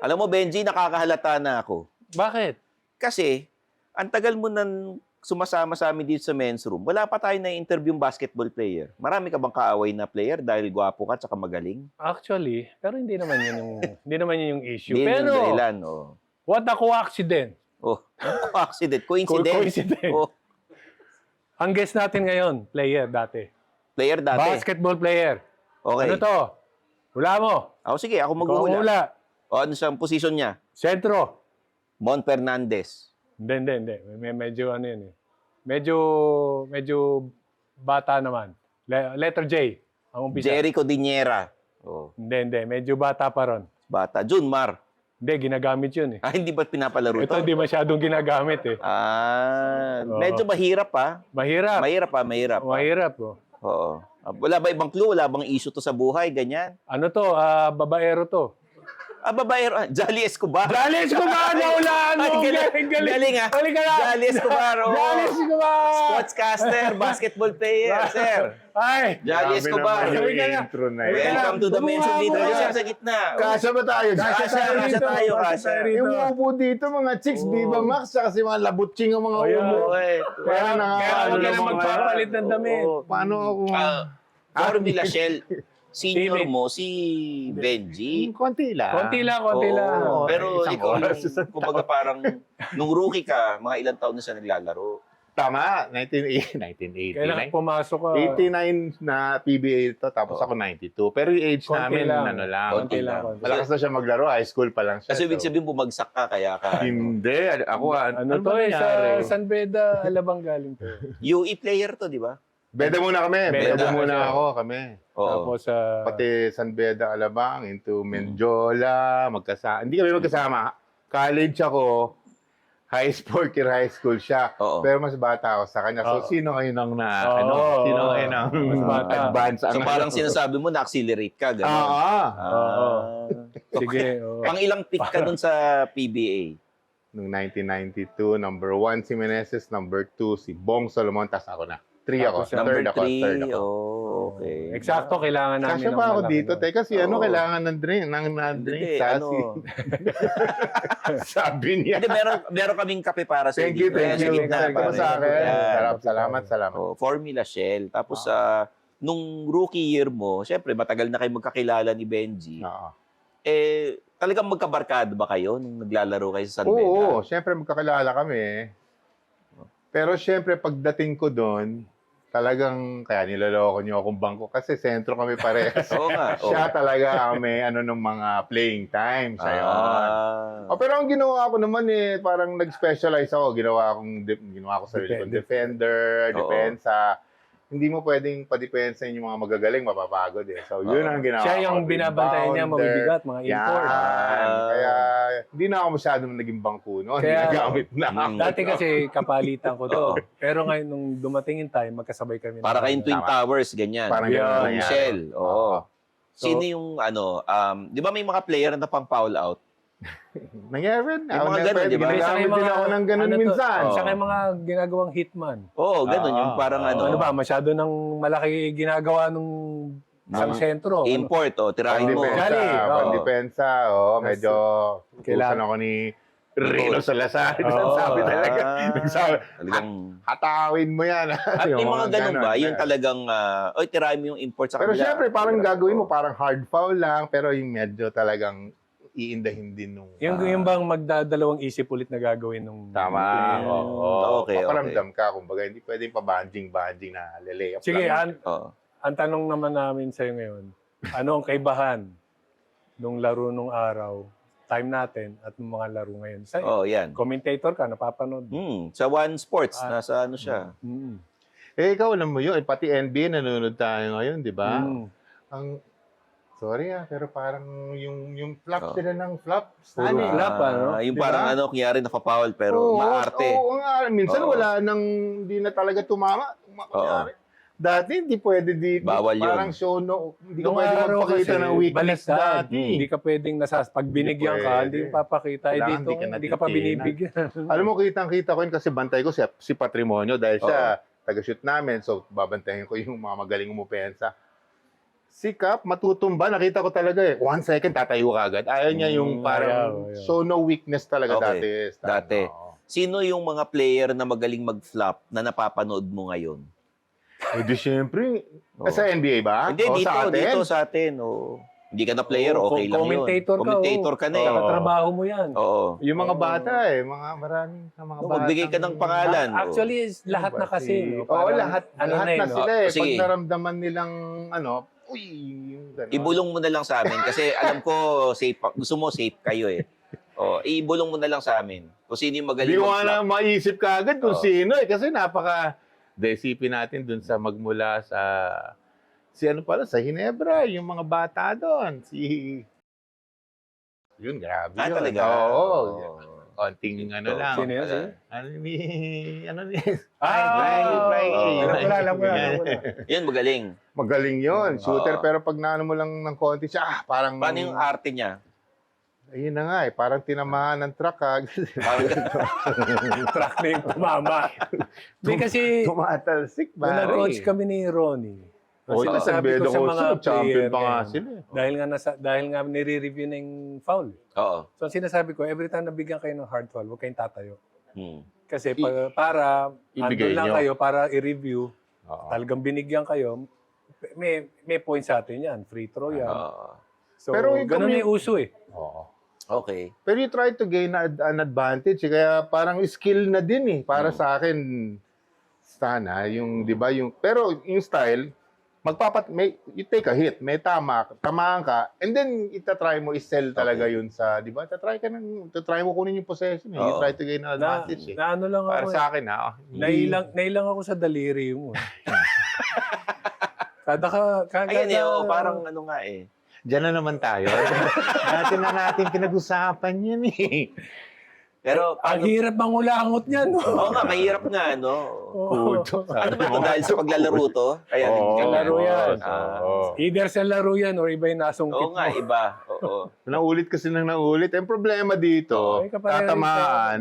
Alam mo, Benji, nakakahalata na ako. Bakit? Kasi, ang tagal mo nang sumasama sa amin dito sa men's room, wala pa tayo na-interview basketball player. Marami ka bang kaaway na player dahil gwapo ka at magaling? Actually, pero hindi naman yun yung, hindi naman yun yung issue. Hindi Pero, yung dahilan. Oh. what a co-accident. Oh, accident, coincidence. Coincidence. Oh, Ang guest natin ngayon, player dati. player dati. Basketball player. Okay. Ano to? Hula mo. Ako, sige, ako Ikaw ang maghuhula. hula. O, ano sa position niya? Sentro. Mon Fernandez. Hindi. Medyo ano yun eh. Medyo bata naman. Letter J. Ang umpisa. Jericho Diniera. Oh, Hindi. Medyo bata pa ron. bata. Junmar. Hindi, ginagamit yun eh. Ah, hindi ba't pinapalaro Ito to? hindi masyadong ginagamit eh. Ah, medyo mahirap pa. Mahirap. Mahirap pa. Mahirap oh. Oo. Wala ba ibang clue? Wala bang issue to sa buhay? Ganyan? Ano to? Babaero to. Ah, babae. Jolly Escobar. Jalis ko ba? Naulaan mo. Ay, galing ah. Huli ka na. Jolly Escobar. Oh. Jalis ko ba? Sportscaster, basketball player, sir. Ay. Jolly Escobar. Huli ka na. Intro na yun. Welcome to the men's room dito. Siya sa gitna. Kasya ba tayo? Kasya tayo. Yung upo dito, mga chicks, Viva Max, saka si mga labutsing ang mga Ayan. upo. Okay. Kaya huwag ka na mga- magpapalit ng damit. Paano ako? Formula Shell. Senior mo, si Benji. Konti lang. Konti lang. Oo, pero Isang ikaw, oras, isang kumbaga parang, nung rookie ka, mga ilang taon na siya naglalaro. Tama, 1989. Kailangan pumasok ka. 89 na PBA ito, tapos ako 92. Pero yung age Konti namin, lang. ano lang. Konti lang. Malakas na siya maglaro, high school pa lang siya. Kasi ibig so- sabihin, bumagsak ka, kaya ka. Hindi, ako, Ano to ba eh, nangyari? sa San Beda, Alabang galing to. UE player to, di ba? Beda muna kami. Beda Beda muna siya. ako kami. Oo. Tapos sa... Pati San Beda, Alabang, into Menjola, hindi kami magkasama. College ako, high school siya. Oo. Pero mas bata ako sa kanya. So, Oo. sino ngayon ang Oo. sino ngayon ang Mas bata. advance? So parang sinasabi mo, na-accelerate ka, gano'n. Oo. Oo. Sige. oo. Pang ilang pick ka dun sa PBA? Noong 1992, number 1 si Meneses, number 2 si Bong Solomon, tas ako na. 3 ako. Tapos Number Third 3. ako. Oh, okay. Eksakto, kailangan namin Kasya ng pa ako malaki, dito, no? te. Kasi Oo. kailangan ng drink, Hindi, sassy. Sabi niya. Hindi, meron kaming kape para sa Thank you, Ayan, thank sa you. gitna, Thank you pare. sa akin. Yan. Salamat. Oh, Formula Shell. Tapos, nung rookie year mo, syempre, matagal na kayo magkakilala ni Benji. Oo. Talagang magkabarkado ba kayo nung naglalaro kayo sa San Beda? Oo, syempre magkakilala kami. Pero syempre, pagdating ko doon, talagang, kaya niloloko niyo akong bangko kasi sentro kami parehas. Oo nga. oo. Siya talaga ang may ng mga playing time. Siya yun. Pero ang ginawa ko naman parang nag-specialize ako. Ginawa ko sarili kong defender, Oo. depensa. Hindi mo pwedeng pa-depensahin yung mga magagaling, mapapagod So, yun ang ginawa ko. Siya yung binabantayan niya, Rebounder. mabibigat, mga import. Yan. Kaya, hindi na ako masyadong naging bangko noon. Kaya- Ginagamit na ako. Dati kasi kapalitan ko to. Pero ngayon, nung dumating yung time, magkasabay kami. Para kayong Twin Tama. Towers, ganyan. Parang Yeah. ganun Yung nangyari. Shell. Oo. So- Sino yung di ba may mga player na pang foul out? Nangyari. May mga ganun, di ba? Ginagamit din ako ng ganun minsan. Siya kayo mga ginagawang hitman. Oo, ganun. Yung parang Ano ba, masyado nang malaki ginagawa nung isang Mga sentro. import, tirahin mo. Pandepensa. Jolly, oo. Pandepensa. Medyo Kailangan- utusan ako ni Rino Salazar. Oo. Sabi talaga. Nagsabi, Talagang... hatawin mo yan. At yung mga ganun ba, yung talagang, tirahin mo yung import sa Pero kabila. syempre, parang Hirap. gagawin mo, parang hard foul lang, pero yung medyo talagang iindahin din nung... Yung bang magdadalawang isip ulit na gagawin nung... Tama. Oo. Okay. Paparamdam ka. Kumbaga, hindi pwedeng pa-banjing na lele. Sige, Oo. ang tanong naman namin sa'yo ngayon, ano ang kaibahan nung laro nung araw, time natin, at nung mga laro ngayon? Oo, yan. Commentator ka, napapanood. Sa One Sports, Ah. nasa ano siya. Mm. ikaw alam mo yun. Pati NBA nanonood tayo ngayon, di ba? Mm. Ang... Sorry pero parang yung flop Oo. sila ng flop. Puro Saan flop, ano? Yung Diba? parang kunyari naka-foul, pero maarte. Oo nga. Minsan Oo. wala nang, hindi na talaga tumama. Kunyari. Dati hindi pwede dito. Bawal yun. Parang show no. Hindi ka Nung pwede araw magpakita kasi, ng weakness baliktad. dati. Hindi ka pwedeng pag binigyan ka, pwede. hindi mo papakita. Eh, Kailangan dito, hindi ka hindi ka pa natitingnan. binibigyan. Alam mo, kitang-kita ko yun kasi bantay ko si Patrimonio dahil siya taga-shoot namin. So, babantayan ko yung mga magaling umupensa. sikap, matutumba. Nakita ko talaga 1 second, tatayo ka agad. Ayaw niya yung parang ayaw. show no weakness talaga Okay. dati. Dati. Oo. Sino yung mga player na magaling mag-flop na napapanood mo ngayon? Eh di syempre, Oo. sa NBA ba? Hindi, O dito, sa atin? dito sa atin. Oh. Hindi ka na player, Oo, okay lang yun. commentator ka, Commentator ka na eh. Saka trabaho mo yan. Oo. Yung mga Oo. bata maraming mga No, bata. magbigay ka ng pangalan. Actually, lahat na kasi. No? Oo, Parang, lahat ano lahat na na no? sila eh. Pag Sige. naramdaman nilang uy, yung gano'n. Ibulong mo na lang sa amin kasi alam ko safe, gusto mo safe kayo eh. Oh, ibulong mo na lang sa amin. Kung sino yung magaling Hindi ko nga mag-flop. na maisip ka agad kung Oo. sino eh. Kasi desipin natin dun sa magmula sa sa Ginebra, yung mga bata doon. Yun, grabe Ah, yun. talaga? Oo. Oo. Konting lang. Sino yun? Sino? Ano ni? Oo. Alam ko na. Yan, magaling. Magaling yun, shooter. Oo. Pero pag naano mo lang ng konti siya, parang... Paano yung arte niya? Ayun na nga parang tinamaan ng truck Parang Track na yung tumama. Hindi kasi, tumatalsik ba? nung nag-coach kami ni Ronnie, Oh, sinasabi ko sa mga champion player pa nga ngayon, sila. dahil nga nire-review na yung foul. Oo. So, ang sinasabi ko, every time nabigyan kayo ng hard foul, huwag kayong tatayo. Hmm. Kasi para ibigay andun lang nyo. kayo para i-review, Oo. talagang binigyan kayo, may points sa atin yan. Free throw yan. Oo. So, Pero yung ganun yung uso eh. Oo. Okay. Pero you try to gain an advantage. Kaya parang skill na din eh. Para sa akin, sana, yung, di ba, pero yung style, you take a hit, may tamaan ka, and then itatry mo is-sell talaga yun sa, di ba? Itatry mo kunin yung possession eh. You Oo. try to gain an advantage eh. Na ano lang Para ako sa akin nailang ako sa daliri mo. Ayan eh, oo, parang ano nga eh. Diyan na naman tayo. natin pinag-usapan yan eh. Pero ang hirap mangulangot niyan. Oo nga, mahirap nga, no? Ano ba ito? Dahil sa paglalaro to? Kaya Oo, laro yan. Oo. Either sa laro yan or iba yung nasungkit Oo nga, mo. iba. Oo. Naulit kasi nang naulit. Ang problema dito, Okay, kapareho tatamaan.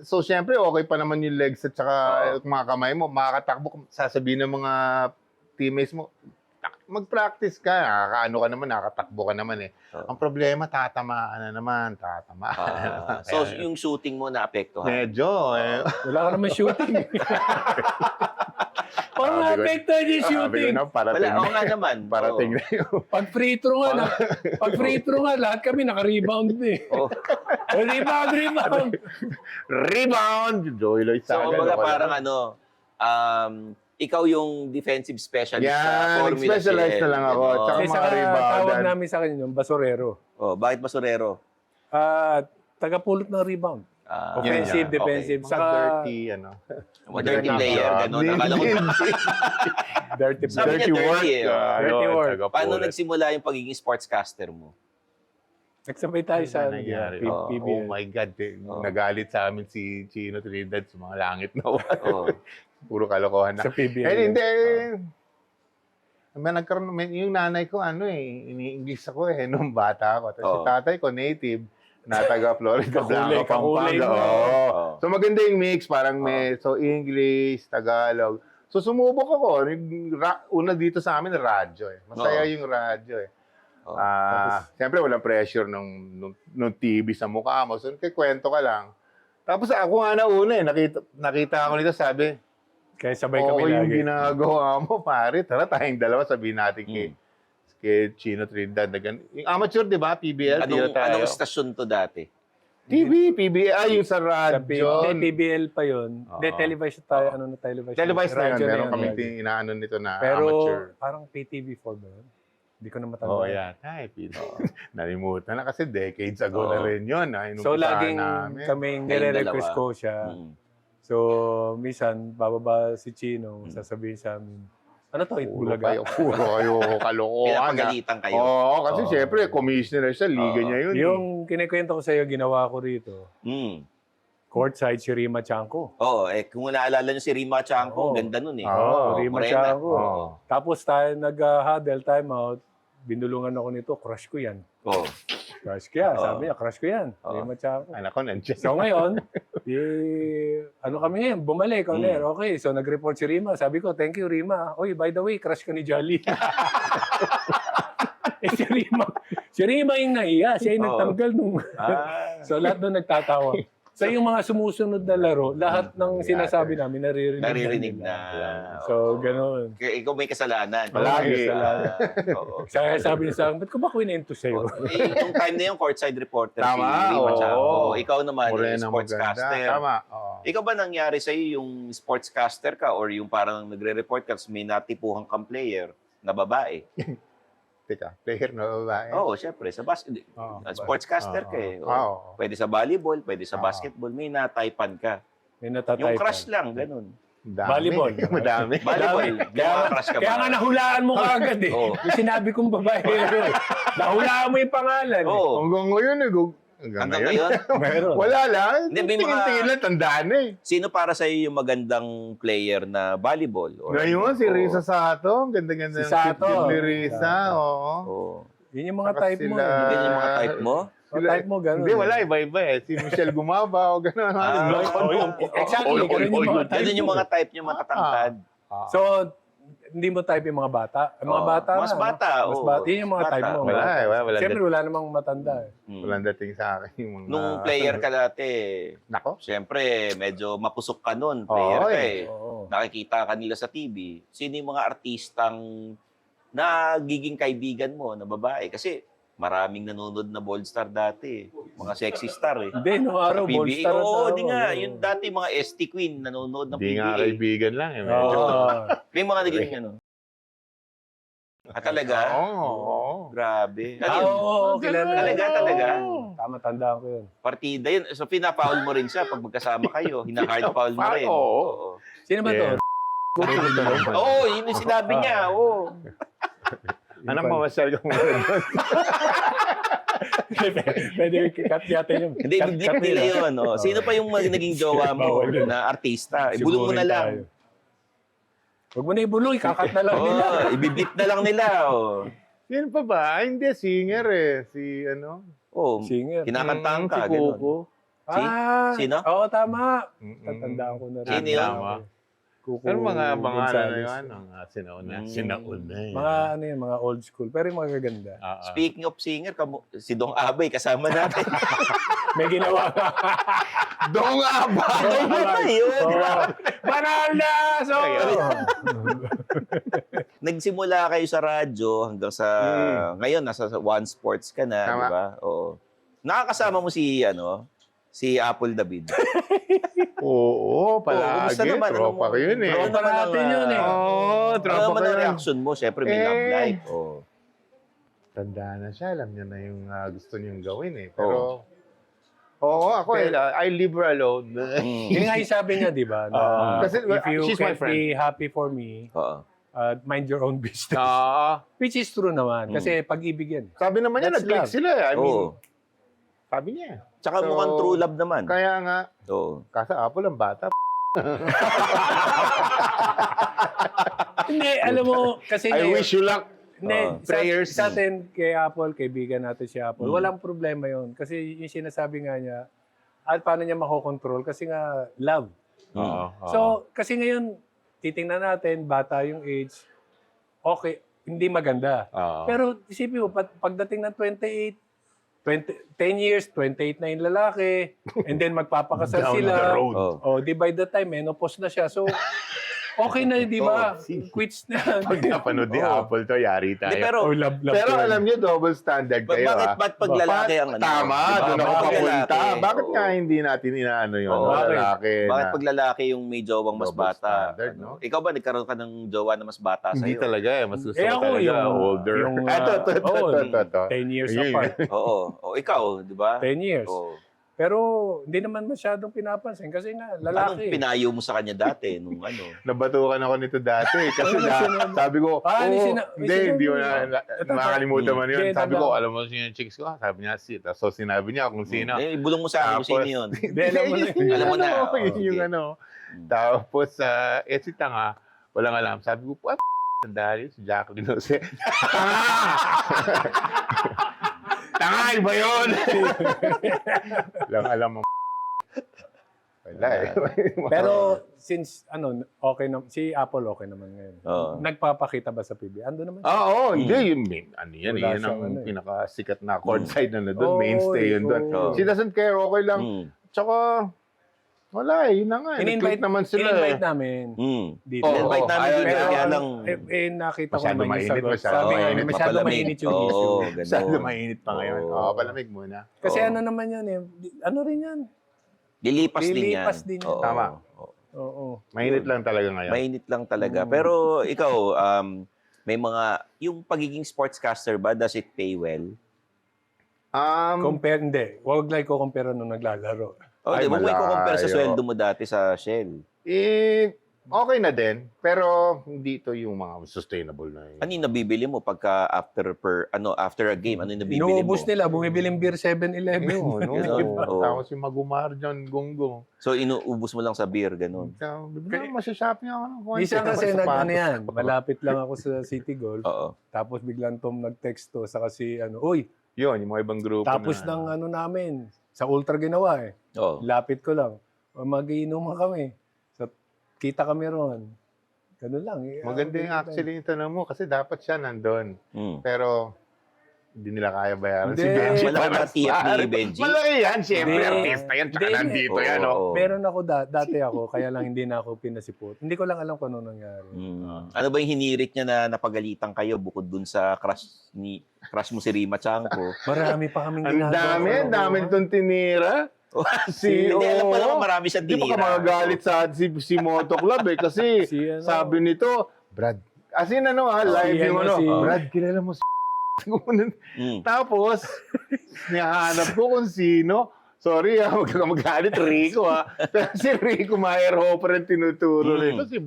So, syempre, okay pa naman yung legs at saka mga kamay mo. Makakatakbo, sasabihin ng mga teammates mo, mag-practice ka. Nakakaano ka naman, nakakatakbo ka naman eh. Ang problema, tatamaan na naman. So, yung shooting mo naapektuhan. Medyo eh. Wala ka naman shooting. Parang Sabi ko- na-affected yung Sabi ko shooting. na, parating Wala, oo nga naman. parating Oo. na yun. Pag free throw nga, lahat kami naka-rebound eh. Oo. Rebound. Rebound! Joy Lloyd So, Saga. kumbaga parang ikaw yung defensive specialist sa Yan, Formula nag-specialize na lang ako. Gano'n. Tsaka Kasi mga rebound. tawag namin sa kanya yung basurero. Oh, bakit basurero? Tagapulot ng rebound. Offensive, Yan. defensive. Okay. Saka, Mga dirty, Dirty player, gano'n. Akala ko, dirty Sabi play. niya dirty eh. Dirty work. Paano nagsimula yung pagiging sportscaster mo? Nagsabay tayo sa nangyari? PBL. Oh my God. Nagalit sa amin si Chino Trinidad sa mga langit na Oh. puro kalokohan na. Sa PBL. Eh, hindi. Yung nanay ko, ini-English ako nung bata ako. Tapos si tatay ko, native, na taga Florida, Blanco, Pampanga. Oh. So maganda yung mix, parang so English, Tagalog. So sumubok ako. Una dito sa amin, radyo eh. Masaya yung radyo eh. Siyempre walang pressure nung TV sa mukha mo. So kwento ka lang. Tapos ako nga nauna eh, nakita ako nito, sabi, Kaya sabay kami yung lagi. ginagawa mo, pare. Tara, tayong dalawa, sabihin natin kay Chino Trinidad. Yung amateur, di ba? PBL. Anong stasyon to dati? TV, PBL, yung sa radyo. PBL pa yun. Hindi, televised tayo. Televised. Televised na yun. Radyo Meron yun kami lagi. inaano nito na Pero amateur. parang PTV4 ba yun? Hindi ko na matanda. Oo, yan. Ay, nalimutan na kasi decades ago na rin yun. So, laging namin. kaming Kayong nire-request dalawa. ko siya. So, minsan, bababa si Chino, sasabihin sa amin, ano to, Itbulaga? Puro kayo kalokohan. Pinapagalitan kayo. Oo, kasi syempre, commissioner siya, liga niya yun. Yung kinikwento ko sa iyo, ginawa ko rito, courtside si Rima Chanko. Oo, kung naalala nyo si Rima Chanko, Oo. ganda nun eh. Oo, Rima morena. Chanko. Oo. Tapos tayo nag-huddle, timeout, binulungan ako nito, crush ko yan. Oh. Crush ko yan. Oo. Sabi niya, crush ko yan. Oo. Rima Chaco. Anak ko, nandiyan. So ngayon, ano kami ngayon, bumalik. Okay, so nag-report si Rima. Sabi ko, thank you Rima. Oy, by the way, crush ka ni Jolly. si Rima yung nahiya. Siya yung Oo. nagtanggal nung... Ah. So lahat doon nagtatawa. So yung mga sumusunod na laro, lahat ng sinasabi namin Naririnig nila. na. So ganoon. Kaya ikaw may kasalanan. Palagi. Oo. Kaya sabi niya sa akin, ba't ko ba kwento sa'yo? Yung time na yung courtside reporter Tama, si Rima oo. Chaco. Ikaw naman, yung Morena sportscaster. maganda. Tama. Oo. Ikaw ba nangyari sa'yo yung sportscaster ka or yung parang nagre-report ka tapos may natipuhang kang player na babae? Teka, player na babae. Oo, syempre. Sa basket. Oo. Sportscaster ka eh. Oo. Oo. Pwede sa volleyball, pwede sa Oo. basketball. May nataypan ka. May natatay Yung pa. crush lang, ganun. Dami. Volleyball. Madami. Volleyball. Yung mga crush ka Kaya ba? nga nahulaan mo agad eh. Oo. Yung sinabi kong babae. nahulaan mo yung pangalan. eh. Oo. Hanggang ngayon eh. Hanggang ngayon? Meron. Wala lang. Hindi, may mga- Tingin-tingin lang, tandaan eh. Sino para sa'yo yung magandang player na volleyball? Or Ngayon, si Oo. Risa Sato. Ganda-ganda Si ng Sato. cute ni Risa. Oo. Oo. Yun yung mga Saka type mo. sila- eh. Yan yung mga type mo? Mga type mo, ganun. Hindi, wala. Iba-iba eh. Si Michelle Gumaba o gano'n. Exactly, ganun yung mga type Ganun yung mo. mga type nyo, matatangkad. So, hindi mo type yung mga bata? Ang mga Oo. bata Mas na, no? bata, Mas oo. bata. Yun yung mga Bata. type mo. Wala eh. Wala Siyempre, wala namang matanda eh. Hmm. Walang dating sa akin. Yung mga... Nung player ka dati, Nako. siyempre, medyo mapusok ka nun. Player Oo, ka eh. eh. Oo. Nakikita ka nila sa TV. Sino yung mga artistang nagiging kaibigan mo na babae? Kasi maraming nanonood na Bold Star dati. Mga sexy star eh. Hindi, nung Sa araw, PBA. Ballstar. Oo, di nga. Yung dati mga ST Queen nanonood ng Hindi nga PBA. kaibigan lang eh. Oo. Medyo. May mga naging ano. Ah, talaga? Oo. Grabe. Ano Ah, yun? oo, kilala. Talaga? Tama, tandaan ko yun. Partida yun. So, pinapaul mo rin siya pag magkasama kayo. Hina-hard foul mo rin. Oo. Sino ba to? Yeah. Oo, yun yung sinabi niya. Oo. Anak, mamasyal ka muna doon. Pwede cut natin yun. Hindi, biblit nila yun. Oh. Sino pa yung naging jowa mo Bawal yun. na artista? Ibulong mo na lang. Huwag mo na ibulong, ikakat na lang nila. Oo, ibiblit na lang nila. Oh. Sino pa ba? Ay, hindi, singer eh. Si ano? Oh, Singer. kinakantang ka. Si ganun. Coco. Sino? Oo, tama. Mm-mm. Tatandaan ko na rin. Sino yun? Tama. Kuko Ano mga pangalan na Gonzales. yun? Ang sinauna. Mm. Sinauna eh. Mga ano yun, mga old school. Pero yung mga gaganda. Speaking of singer, si Dong Abay kasama natin. May ginawa ka. Dong Aba! Dong Abay yun. Banal na! So, Nagsimula kayo sa radyo hanggang sa ngayon nasa One Sports ka na, Tama. di ba? Oo. Nakakasama mo si Apple David. Oo, palagi. kumusta naman? Tropa ko yun eh. Ano Tropa naman natin yun eh. Oo, Ano tropa naman ko ang yun. reaction mo? Siyempre may love Eh. life. Oh. Tanda na siya. Alam niya na yung gusto niyong gawin eh. Pero, oo, ako I leave her alone. yun nga yung sabi niya, di ba? Na, Kasi, if you she's my can't be happy for me, Oo. mind your own business. Which is true naman. Kasi pag-ibig yan. Sabi naman niya, That's nag-click love. sila eh. I mean, Oo. sabi niya. Tsaka So, mukhang true love naman. Kaya nga, Oo. kasa Apple ang bata. Hindi, alam mo, kasi I ngayon- wish you luck. Hindi, prayers. sa atin kay Apple, kaibigan natin si Apple, walang problema yun. Kasi yung sinasabi nga niya, at paano niya makokontrol? Kasi nga, love. Oo. So, kasi ngayon, titingnan natin, bata yung age, okay, hindi maganda. Pero isipin mo, pagdating ng 28, 10 years, 28 na yung lalaki, and then magpapakasal Down sila. the road. Oh. Di by the time, menopause na siya. So, okay na, di ba? Quits na. Pag napanood ni Oo. Apple to, yari tayo. Hindi, pero love Pero ko yan. alam niyo, double standard kayo. bakit pag lalaki ang ano? Tama, Diba? doon ako Bakit papunta. lalaki? Bakit Oo. nga hindi natin inaano yun? Oo. Lalaki Bakit na. pag lalaki yung may jowang mas Double bata? standard, Ano? no? Ikaw ba nagkaroon ka ng jowa na mas bata Hindi sa'yo? talaga eh. Mas gusto Eh, ko ako talaga yung- older. yung, Ito. 10 years Yun. apart. Oo. O ikaw, di ba? 10 years. Oo. Pero hindi naman masyadong pinapansin kasi nga Anong lalaki. pinayo mo sa kanya dati nung ano? Nabatukan ako nito dati. Kasi Ano sinabi? sabi ko, May hindi, hindi ko na makakalimutan man yun. Hindi, Sabi tanda ko, ko. alam mo sino yung chicks ko? Sabi niya, si. So sinabi niya kung sino. Eh, bulong mo sa akin kung sino yun. Hindi, alam mo na yun. Alam mo na. Yun yung Okay. ano. Tapos, si Tanga, walang alam. Sabi ko, Darius, Jacqueline Jose. Tanga, iba yun! Lang alam mo. Wala eh. Pero since okay na si Apple okay naman ngayon. Oo. Nagpapakita ba sa PB? Ando naman. Oo, hindi. Yun, ano yan, Wala yan ang siyang pinakasikat na courtside na doon. Oo, Mainstay yun doon. oo. She doesn't care, okay lang. Tsaka, wala eh, yun na nga. In-invite naman sila in-invite eh. namin dito. Oo, invite namin ayaw dito, nila. kaya lang... nakita ko Masyado naman yung mainit, sagot. masyado Sabi nga, mainit. masyado Mapalamig. mainit yung Oo, issue. ganun. Masyado mainit pa ngayon. Oo. Oo, palamig muna. Kasi Oo. ano naman yan eh. Ano rin yan? Lilipas din yan. Lilipas din yan. Oo. Tama. Oo. Mainit lang talaga ngayon. Mainit lang talaga. Pero ikaw, may mga... Yung pagiging sportscaster ba, does it pay well? Compare, hindi. Huwag like ko compare nung naglalaro. O, Ay, di ba mo i-compare sa malayo. sweldo mo dati sa Shell? Okay na din. Pero hindi ito yung mga sustainable na yun. Ano yung nabibili mo pagka after a game? Ano yung nabibili mo? Inuubos nila, bumibiling beer 7-Eleven. Ayun, no? Ganun, oo. Tapos yung magumar dyan, gonggong. So, inuubos mo lang sa beer, ganun. Minsan Masyashop niya ako ng konti. kasi Sapatos. ano yan, malapit lang ako sa City Golf. Oo. Tapos biglang nag-text to sa kasi uy, Yun, yung mga ibang grupo tapos na. ng namin, sa Ultra ginawa eh. Oo. Lapit ko lang. Magiinuman kami. So, kita kami ron. Ganun lang. Maganda yung actually yung tanong mo kasi dapat siya nandun. Mm. Pero hindi nila kaya bayaran si Hindi. Benji. Malaki para ba TF ni sa- Benji? Malaki yan, syempre. Hindi. Artista yan, tsaka Hindi. nandito Oo, yan. oo. Oh. Meron ako dati ako, kaya lang hindi na ako pinasipot. Hindi ko lang alam kung ano nangyari. Ano ba yung hinirit niya na napagalitan kayo bukod dun sa crush mo si Rima Chanko? Marami pa kaming Ang dami itong tinira. Hindi, alam mo naman marami siyang Di pa tinira. ka magagalit sa si Moto Club eh. Kasi Si ano? sabi nito, Brad, as in live Si yung ano, si- Brad, kilala mo si Mm. Tapos, nihanap ko kung sino. Sorry huwag ka magalit, Rico Pero si Rico Mayer Hopper ang tinuturo nito. Si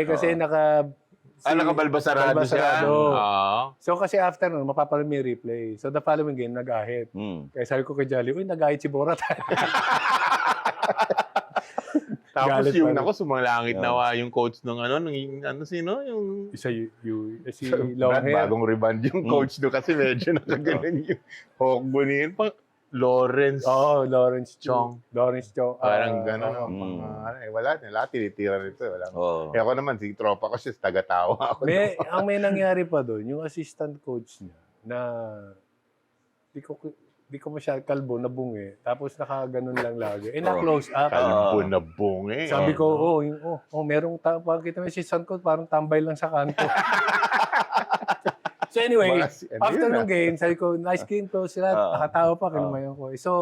kasi nakabalbasarado siya. Balbasarado. Oo. So kasi after nun, mapapanood mo yung replay. So the following game, nag-ahit. Mm. Kaya sabi ko kay Jolly, uy, nag-ahit si Borat. Tapos Galit yung pa rin. sumalangit na yung coach ng sino? Yung si Brad, Longhair. bagong rebound yung coach doon kasi medyo nakaganon yung Hawkbo niya. Lawrence. Lawrence Chong. Lawrence Chong. Parang gano'n. Wala. Lahat tinitira nito. Wala. Oo. Eh ako naman, si tropa ko siya, taga-tawa ako. Ang may nangyari pa doon, yung assistant coach niya na di ko masyadong kalbo, nabungi. Tapos nakaganon lang lagi. Na-close up. Kalbo na bungi. Sabi ko, merong pagkita mo yung assistant coach, parang tambay lang sa kanto. So anyway, after ng game, sabi ko, nice game to sila. Nakatawa pa, kinumayan ko. So,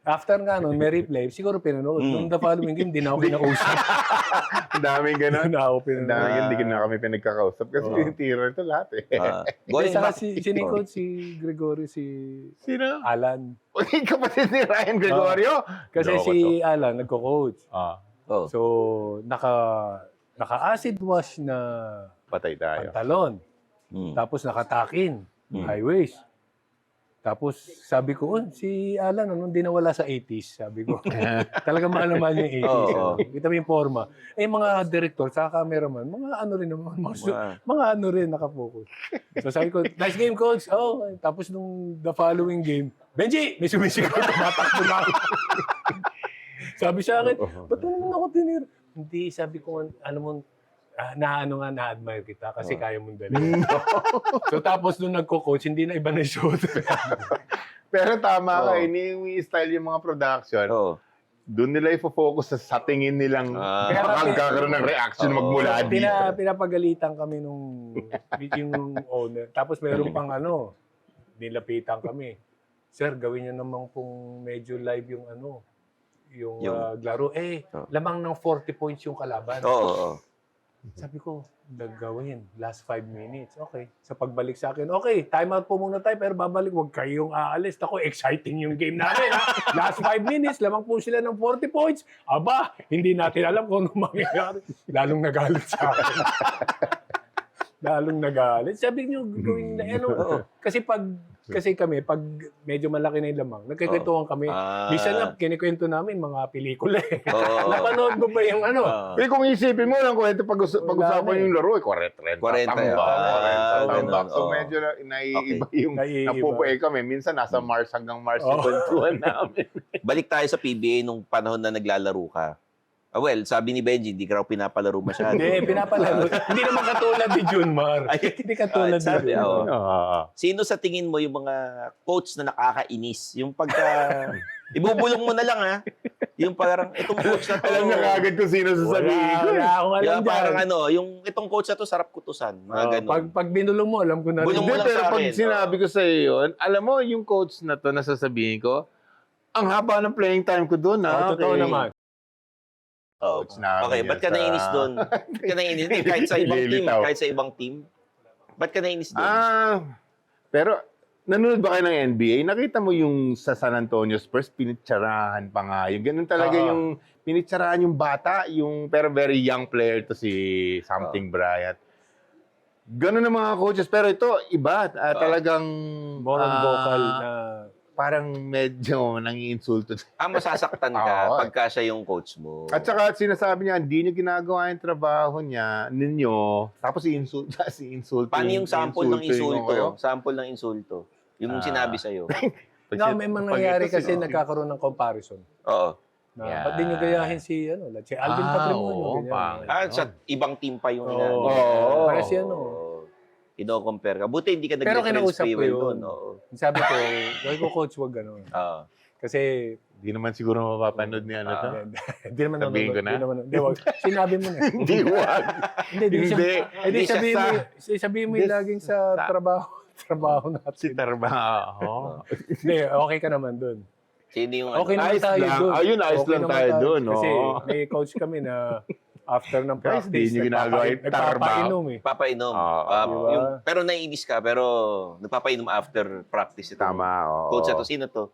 after nga nun, may replay, siguro pinanood. Nung the following game, di na ako kinausap. Ang daming gano'n. Di na ako Ang pinanood. daming hindi na kami pinagkakausap kasi yung tira ito lahat eh. Kasi saka si Nico, si Gregorio, si Sino? Alan. Yung kapatid ni Ryan Gregorio? Kasi Loko si to. Alan, nagko-coach. Oh. So, naka-acid wash na Patay tayo. pantalon. Mm. Tapos nakatakin, high waist. Tapos sabi ko, si Alan, anong di nawala sa 80s? Sabi ko, talaga mahal naman yung 80s. Oo. Kita mo yung forma. Mga director, saka cameraman, mga ano rin naman, mga ano rin nakapokus. So sabi ko, nice game, coach. Tapos nung the following game, Benji, may sumisigaw, tumatakbo na ako. Sabi sa akin, ba't mo naman ako tinira? Hindi, sabi ko, ano mo, na-admire kita kasi kaya mong dali. So tapos nung nagko-coach, hindi na iba na shoot. Pero tama ka, ini-style yung mga production. Oo. Doon nila i-focus sa tingin nilang magkakaroon ng reaction magmula dito. Pinapagalitan kami yung owner. Tapos meron pang nilapitan kami. Sir, gawin niyo naman kung medyo live yung laro. Lamang ng 40 points yung kalaban. Oo. Sabi ko, gagawin. Last 5 minutes. Okay. Sa pagbalik sa akin, okay, time out po muna tayo, pero babalik, huwag kayong aalis. Ako, exciting yung game namin. Last 5 minutes, lamang po sila ng 40 points. Aba, hindi natin alam kung ano mangyayari. Lalong nagalit sa akin. lalong nagalit. Sabi niyo, gawin na, kasi kami, pag medyo malaki na yung lamang, nagkikwentuhan kami. Bisa na, kinikwento namin mga pelikula eh. Napanood mo ba yung Eh, kung isipin mo lang, kung ito pag-usapan yung laro, 40 tambak. So, medyo naiiba yung napupuay kami. Minsan, nasa Mars hanggang Mars yung kwentuhan namin. Balik tayo sa PBA nung panahon na naglalaro ka. Well, sabi ni Benji, hindi ka raw pinapalaro masyado. Hindi, pinapalaro. Hindi naman katulad ni Junmar. Hindi katulad ni Junmar. Sino sa tingin mo yung mga coach na nakakainis? Yung pagka... ibubulong mo na lang, ha? Yung parang, itong coach na to... Alam na kagad kung sino sasabihin ko. Wala akong alam dyan. Parang yung itong coach na to, sarap kutusan. Mga ganun. Pag binulong mo, alam ko na. Bulong mo lang Pero sa pag akin. sinabi ko sa iyo yun, alam mo, yung coach na to, nasasabihin ko, ang haba ng playing time ko doon, ha? Totoo naman. Coach namin Okay, yan ba't ka sa- nainis doon? Ba't ka nainis? Hindi, kahit sa ibang team. Lilitaw. Kahit sa ibang team. Ba't ka nainis doon? Pero, nanonood ba kayo ng NBA? Nakita mo yung sa San Antonio Spurs, pinitsarahan pa nga. Yung ganun talaga yung pinitsarahan yung bata, yung pero very young player to si something Bryant. Ganun ang mga coaches. Pero ito, iba. Talagang... More on vocal na... Parang medyo nangiinsulto. Masasaktan ka Oo. pagka siya yung coach mo. At saka sinasabi niya, hindi niyo ginagawa yung trabaho ninyo, tapos i-insulto. Paano yung sample ng insulto? Kayo? Sample ng insulto. Yung sinabi sa'yo. No, may mga nangyari Pag ito, kasi nagkakaroon ng comparison. Oo. Na, ba't di nyo gayahin si Alvin Patrimonio? oo, ganyan. Sa ibang team pa yung Oo. Para si ino-compare ka. Buti hindi ka Pero nag-reference kinausap free ko will yun. doon. Oo. Sabi ko, coach, wag gano'n. Kasi, Hindi naman siguro mapapanood niya to. hindi naman Sabihin ko na? Hindi, wag. Sinabi mo na. Hindi, wag. Hindi, sabihin mo yung laging sa trabaho Si natin. trabaho. Hindi, okay ka naman doon. Sino yung Okay naman Ayos tayo lang. doon. Ayun, ayos Okay lang naman tayo doon. Kasi Oo. may coach kami na after ng Guys, practice, di nyo ginagawa yung nagpapainom eh. Papainom. Diba? Pero naiinis ka, pero nagpapainom after practice. Itong Tama, oo. coach na to. Sino to?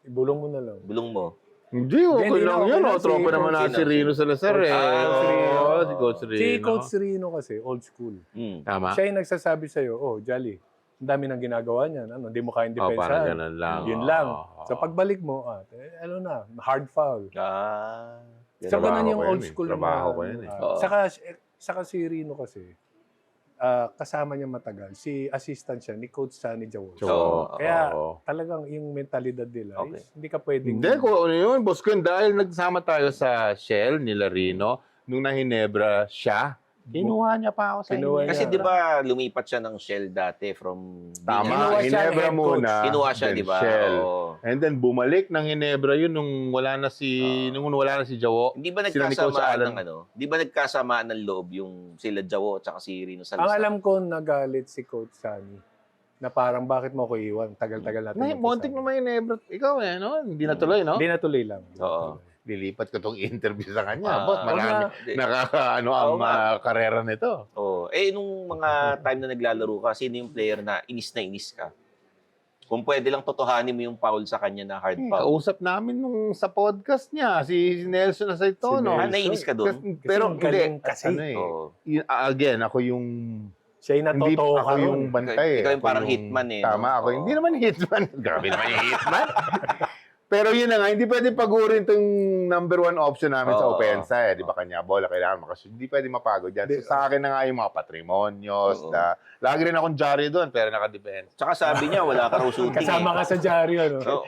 Ibulong mo na lang. Bulong mo. Hindi, okay Hindi, lang okay yun. lang. Tropa naman na si Rino Salazar eh. Coach Rino. Oo, si Coach Rino. Si Coach Rino kasi, old school. Tama? Siya yung nagsasabi sa'yo, Jolly, ang dami nang ginagawa niyan. Hindi mo kayang Parang depensahan. ganun lang. Yun lang. Oo. Sa pagbalik mo, hard foul. So, Trabaho ganun yung ko yun old eh. school. Trabaho ko yun eh. Saka si Rino kasi, kasama niya matagal. Si assistant siya ni Coach Sunny Jawosh. Kaya talagang yung mentalidad nila, Okay. hindi ka pwedeng... Hindi, kung ano yun, boss ko, dahil nagsama tayo sa Shell nila Rino, nung na-Hinebra siya, kinuha niya pa ako sa Kinuha Hinebra. Kasi di ba lumipat siya ng Shell dati from... Tama, Kinuha siya Hinebra head coach. muna. Kinuha siya, then di ba? Shell. Oo. And then bumalik ng Hinebra yun nung wala na si Jawo. Hindi ba Sila ni Coach nagkasamaan Alan. ng Di ba nagkasamaan ng loob yung sila Jawo at si Rino Salazar? Ang alam ko, nagalit si Coach Sunny na parang bakit mo ko iwan? Tagal-tagal natin. Montik magkasama. naman Hinebra. Ikaw no? Hindi natuloy, no? Hindi natuloy lang. Oo. Lilipat ko tong interview sa kanya. Boss, marami. Hindi. Ang karera nito. Oo. Nung mga time na naglalaro ka, sino yung player na inis ka? Kung pwede lang totohanin mo yung foul sa kanya na hard foul. Kausap namin nung sa podcast niya, si Nelson Aceitono. Nainis ka doon? Pero ang galing hindi. kasi. Oo. Again, ako yung... Siya yung Hindi natotoo ako ka yung ron. bantay. Ikaw yung Ako parang hitman eh. Tama, no? ako. Oo. Hindi naman hitman. Grabe naman yung hitman. Pero yun na nga, hindi pwede pagurin itong number one option namin sa Oo. opensa. Di ba kanya bola, kailangan makashoot. Hindi pwede mapagod yan. So, sa akin na nga yung mga patrimonyos. Oo. Lagi rin akong jari doon, pero naka-defense. Tsaka sabi niya, wala ka raw shooting. Kasama ka sa Diaryo, no?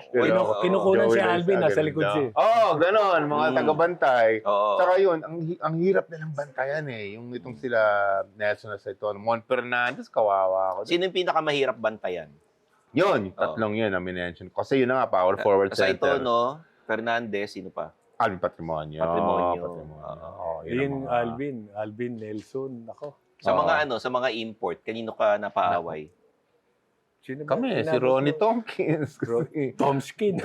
Kinukunan si Alvin, nasa likod siya. Oo, ganon. Mga tagabantay. Oo. Tsaka yun, ang hirap nilang bantayan eh. Yung itong sila Nelson Aceitono, Mon Fernandez, kawawa ako. Sino yung pinakamahirap bantayan? Yun, tatlong yun na minention. Kasi yun na nga, power forward Sa center. ito, no? Fernandez, sino pa? Alvin Patrimonio. Patrimonio. Oo, Yun, ang mga- Alvin Nelson. Ako. Sa Oo. sa mga import, kanino ka napaaway? Sino ba? Kami, si Tinawag Ronnie ko? Tompkins. Tomskin.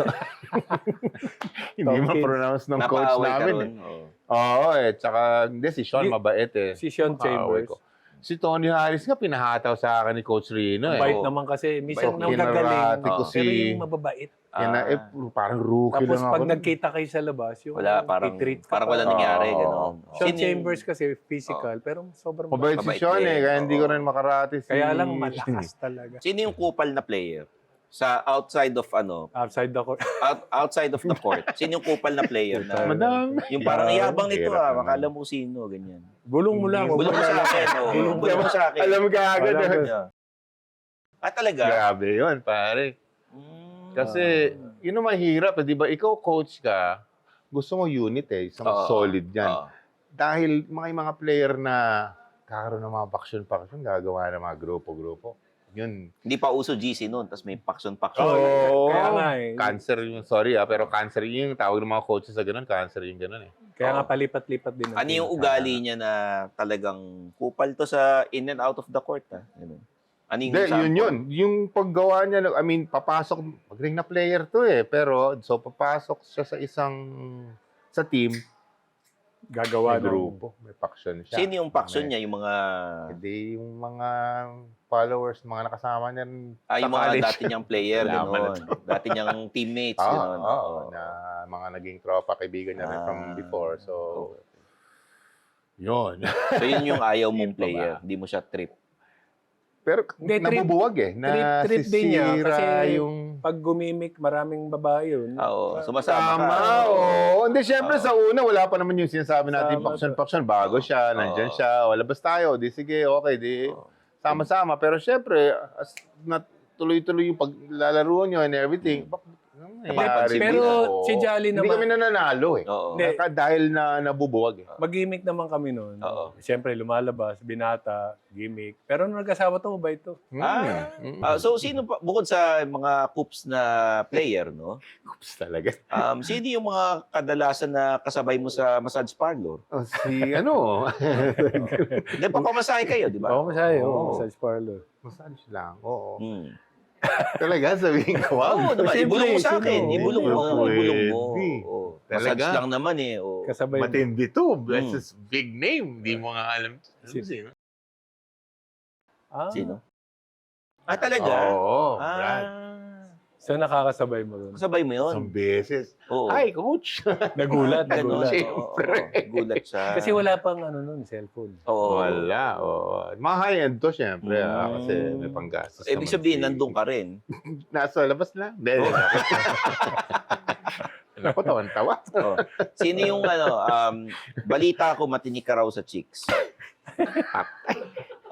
Hindi ma-pronounce ng coach Napaaway ka namin. ron? Eh. Oo. Oo, tsaka, hindi, si Sean mabait eh. Si Sean Kaaway Chambers. ko. Si Tony Harris nga, pinahataw sa akin ni Coach Rino eh. Bait Oo. naman kasi. Minsan Bait. nang gagaling. Kinarate ko Pero si- yung mababait. Parang rookie Tapos lang ako. pag nagkita kayo sa labas, yung Wala, parang i-treat ka parang pa. wala nangyari, Oo. gano'n. Sean Sino yung- Chambers kasi physical, pero sobrang Mabait si Mabait Sean din, kaya hindi ko oo. rin makarati si... Kaya lang malakas talaga. Sino yung kupal na player? Sa outside of Outside the court. outside of the court. Sino yung kupal na player na? Madami. Yung parang yabang nito Hirap naman. makala mo sino, ganyan. Bulong mo lang. Bulong mo sa akin, oh. Bulong mo sa akin. Alam mo kaagad. Alam ko. Yeah. Talaga? Grabe yun, pare. Kasi, yun ang mahirap. Di ba, ikaw coach ka, gusto mo unit isang Oo. solid yan. Oo. Dahil mga player na kakaroon ng mga faction, gagawa ng mga grupo-grupo. Yun. Hindi pa uso GC noon, tapos may faction. Oo. Kaya nga eh. Cancer yung, sorry pero cancer yung tawag ng mga coaches sa ganun, cancer yung ganun eh. Kaya nga Oo. palipat-lipat din. ang Ano yung team. ugali niya na talagang kupal to sa in and out of the court? Ganun. Ano yung Hindi, sample? yun. Yung paggawa niya, papasok, magaling na player to eh. Pero, so papasok siya sa team, Gagawa may ng grupo, may faction siya. Sino yung faction niya? Yung mga... Hindi, yung mga followers, mga nakasama niya yung mga dati niyang player, Laman gano'n. Dati niyang teammates, Oo, gano'n. na mga naging tropa, kaibigan niya rin from before. So, Okay. yun. So yun yung ayaw mong Yun pa player. ba? Hindi mo siya trip. Pero Hindi, trip- nabubuwag eh. trip din niya, Nasisira kasi yung... pag gumimik, maraming babae yun. Oo, sumasama Tama, ka. oo. Hindi, syempre Oo. sa una, wala pa naman yung sinasabi natin, Sama faction. Bago siya, nandyan siya, labas tayo, di sige, okay, di Oo. sama-sama. Pero syempre, tuloy-tuloy yung paglalaruan nyo and everything. Napapansin Pero Oo. si Jolly Hindi naman, kami nananalo eh. Oo. Hindi. Dahil na nabubuwag eh. mag-gimmick naman kami noon. Oo. Siyempre, lumalabas, binata, gimmick. Pero nung nag-asawa to, mabait to. So sino pa, bukod sa mga coops na player, no? Oops, talaga. Sino yung mga kadalasan na kasabay mo sa massage parlor? Oh, si ano? Hindi, papamasahe kayo, di ba? Baka masahe, Oo. massage parlor. Massage lang, oo. Hmm. Talaga, sabihin ko, Oo, naman. Siyempre, Ibulong mo sa akin. sino? Ibulong mo. Pwede. Ibulong mo. Oo. Massage Talaga? lang naman eh. Oo. Kasabay mo. Matindi to. That's a big name. Hindi mo nga alam. Sino? Sino? Talaga? Oo, Brad. So, nakakasabay mo doon. Kasabay mo yun? Isang beses. Oo. Hi, coach. Nagulat, Ganon. nagulat. Siyempre. Oo, gulat siya. Kasi wala pang cellphone. Oo. Wala. Oo. Mga high-end to, syempre. Mm. Kasi may panggastos. Ibig naman sabihin, si- nandun ka rin. Nasa labas lang. Hindi. Ako, tawan-tawa. Oo. Sino yung balita ko matinik ka raw sa chicks?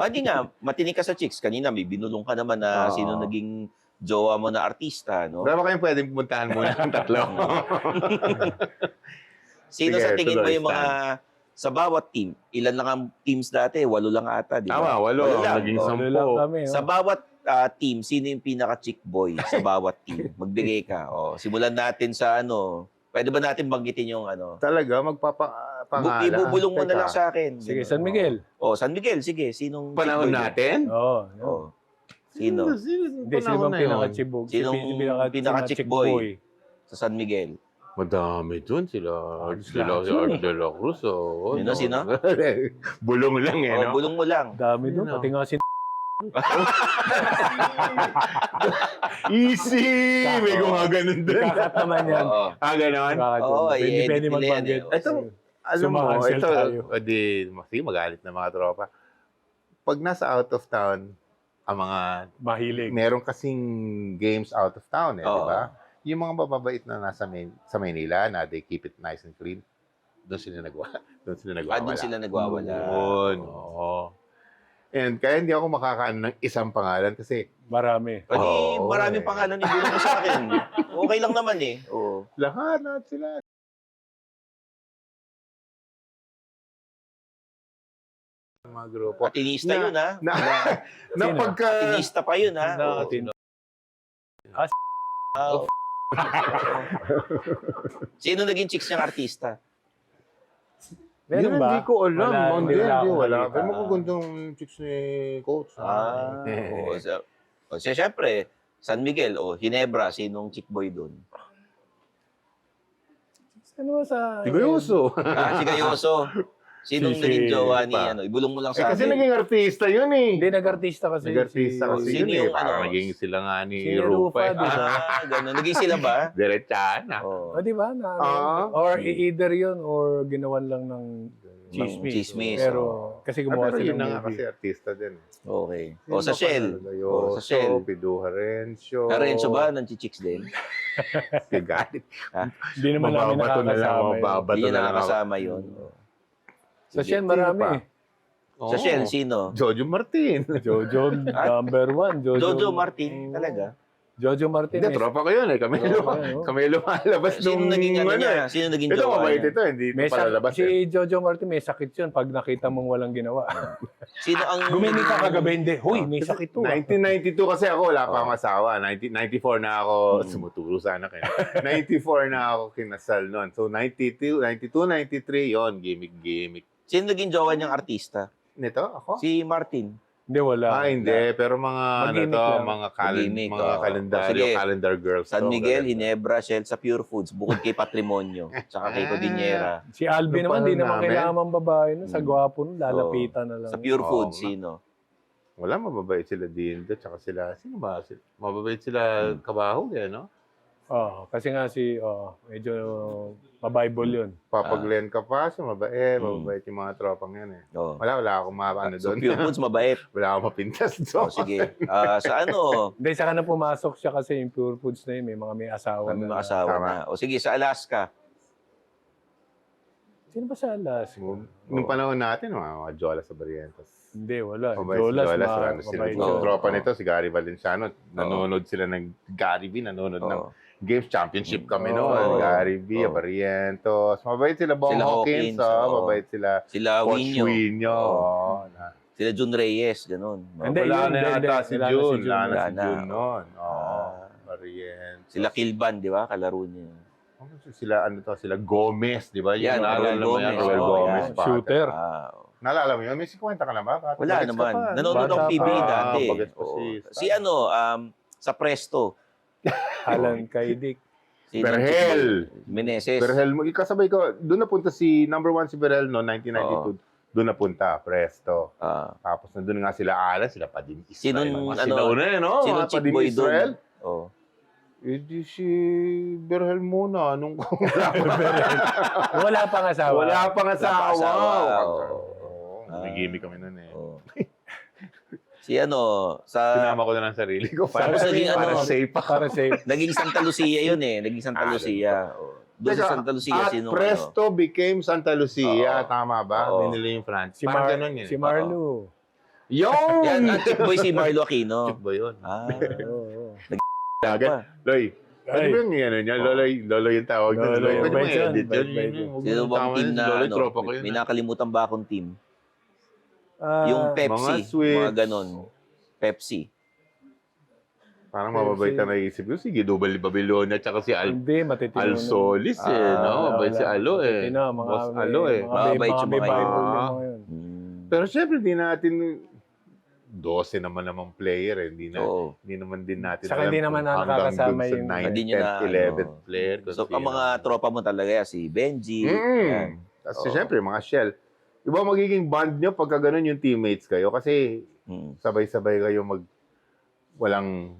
Hindi nga, matinik ka sa chicks. Kanina may binulong ka naman na Oo. sino naging jowa mo na artista, no? Pero kayong pwedeng pumuntahan muna ng tatlo. Sino Sige, sa tingin mo tuloy, yung mga sa bawat team? Ilan lang ang teams dati? 8 lang ata, di ba? Tama, walo. lang. Naging Oo. Ano 10. lang kami. Sa bawat team, sino yung pinaka-chick boy sa bawat team? Magbigay ka. Simulan natin sa pwede ba natin banggitin yung Talaga, magpapangalan. Ibubulong mo na lang sa akin. Sige, San Miguel. San Miguel, sige. Sinong Panahon chick boy natin? Oo. Oh. Sino? Hindi, sino bang pinaka-chibog? Sinong pinaka-chick boy? Sa San Miguel. Madami dun. Sila Art de la Cruz. Sino? Bulong lang eh, no? Bulong mo lang. Dami doon. Sino? Pati nga si Easy! May gumaganon dun. kakat naman yan. Oo. Ganon? Kakat Oo, yan. Pwede i-edit nila yan magbanggit. eh. Ito, alam mo, Sumakancel ito, tayo. sige, magalit na mga tropa. Pag nasa out of town, ang mga, Mahilig. meron kasing games out of town eh, Oo. di ba? Yung mga bababait na nasa sa Maynila, na they keep it nice and clean, doon sila nagwawala. Doon sila nagwawala. Doon, oo. And kaya hindi ako makakaano ng isang pangalan kasi Marami. Pwede Oo, maraming eh. pangalan ibulong mo sa akin. Okay lang naman eh. Oo. lahat sila. Mga grupo. Atinista Na- yun ha. Na, na Sino? pagka... Atinista pa yun ha. Oo. Natin. Oo. Sino naging chicks niyang artista? Meron Yun, ba? Hindi ko alam. Hindi, wala. nakakita. Pero magagandang chicks ni Coach. Oo. So, syempre, San Miguel o Ginebra, sinong chick boy doon? Ano ba sa... Tigayoso. Si Gayoso. Sinong Si- naging jowa ni, pa. ibulong mo lang Eh, sa kasi amin. naging artista yun eh. Hindi, nag-artista kasi. Nag-artista kasi Sino yun eh. yung Parang ano? naging sila nga ni Si Rupa. Rufa, di ba? Ganun. Naging sila ba? Diretsahan na. Oh. O, di ba? Or either yun or ginawan lang ng chismis. chismis, Pero, kasi gumawa Pero sila yun ng na nga movie. kasi artista din. Okay. Sino O, sa ba Shell. pa? O, sa Shell. Pidu Harencio. Karenso ba? Nanchichicks din? Galit. Hindi naman namin Mababato na lang, nakakasama yun. mababato Hindi na lang ako. nakakasama yun. O. Sa Sige. Shell, marami Sino eh. Sa Shell, sino? Jojo Martin. Jojo, number one. Jojo Martin, talaga. Jojo Martin. Hindi, tropa ko yun eh. Kami, Tropa yun, oh. kami lumalabas Sino naging ano niya? Sino naging Ito, jowa mabait niya? ito. Hindi ito May palalabas si eh. Jojo Martin, may sakit yun pag nakita mong walang ginawa. Sino ang... Gumini ka kagabi, hindi. Huy, may sakit to. 1992 kasi ako, wala pa akong asawa. 1994 na ako, sumuturo sana kayo. 94 na ako kinasal noon. So 92, 93, yon gimmick. Sino naging jowa niyang artista? Nito, ako? Si Martin. Hindi, wala. Hindi. Pero mga, Mag-gimmick lang. mga, Mag-gimmick, mga kalendaryo, Sige. calendar girls. San to, Miguel, ganun. Hinebra, Shell sa Pure Foods, bukod kay Patrimonio, tsaka kay Codinera. Si Alvin Nung naman, di panahon naman namin. kailangan mang babae. No? Sa gwapo, no? lalapitan na lang. Sa Pure Oo, Foods, nga. sino? Wala, mababait sila din. Tsaka sila, sino ba? Mababait sila kabaho, eh, no? Kasi nga medyo ma-Bible yun. Papaglen ka pa, so mabait yung mga tropang yan eh. Oh. Wala akong ano So, doon. Pure Foods, mabait. Wala akong mapintas O, doon. sige. Sa ano? Hindi, saka na pumasok siya kasi yung Pure Foods na yun. May asawa May na. mga asawa Tama. na. O sige, sa Alaska. Sino ba sa Alas? Nung panahon natin, mga Jola sa Barrientos. Hindi, wala. Mabait si Jolas, Jola. mabait Sila yun. yung Oo. tropa nito, si Gary Valenciano. Nanonood sila ng Gary V. Nanonood ng Oh. Games Championship kami Oo. noon. Gary V, Oo. Barrientos. Mabait sila Bong Sila Hawkins. Hawkins, oo. Mabait sila Sila Coach Winyo. Winyo. Oo. na- Sila Jun Reyes, ganun. No? Hindi, Wala yun, na hindi, yata si wala na si June. June. Wala na Wala si na. June noon. Ah. Barrientos. Sila Kilban, di ba? Kalaro niya. Sila, sila Gomez, di ba? Yan, naalala Roel mo yan, Gomez. Roel Oo, Gomez. yan. pa. Shooter. Naalala mo yun? May 50 ka na ba? Wala Bagets ka naman. pa. Nanonood Bata ng PBA pa. dati. Bagets pa Oo. si Si sa Presto. Alan Kaidik. Si Berhel. Meneses. Berhel, kasabay ko, doon napunta si number 1 si Berhel no, 1992. Doon napunta, Presto. Ah. Tapos nandun nga sila Alan, sila Padim Israel. Sinong, Mga ano, sinauna eh, no? Sino Mga chick Padim boy Israel. doon? Oh. Eh di si Berhel muna. Nung Wala pang asawa. wala pang asawa. asawa, Oo. Ah. May gimmick kami nun eh. Oh. Si sa Sinama ko na lang sarili ko. Para, Tapos naging para ano, safe pa. Para safe. naging Santa Lucia yun eh. Naging Santa Lucia. Oh. Doon sa Teka, Santa Lucia, at sino Presto became Santa Lucia. Oo. Tama ba? Oo. Binili yung France. Si, Parang ganun yun. si Marlo. Yung! Yan, ang chick boy si Marlo Aquino. Chick ba yun? Ah. Oo. Dagat. Loy. Ano Ay. ba yung ano niya? Lolo yung tawag na. Lolo, Loy. Pwede mo bait yun, i-edit bait, yun. bait yun. Huwag Sino mo bang tama team yun. na, Lolo, tropa ko yun. may nakalimutan ba akong team? Ah, Yung Pepsi. mga sweets. Mga ganon. Pepsi. Parang mababait na naisip ko. Sige, Double Babylonia tsaka si hindi, matitino. Al Solis eh. No? Mabait si Alo eh. Matitino, mga, Boss Alo eh. Mababait yung mga Bible yun. yung mga yun. Pero syempre, di natin 12 naman namang player eh. Oo. Hindi naman din natin Saka hindi naman na nakakasama yung- Hindi nyo na, 11th ano. player. So, ang mga tropa mo talaga si Benji. Yan. Mm. Tapos Oo. syempre, mga Shell. Iba magiging bond nyo pagka ganun yung teammates kayo kasi Mm. sabay-sabay kayo walang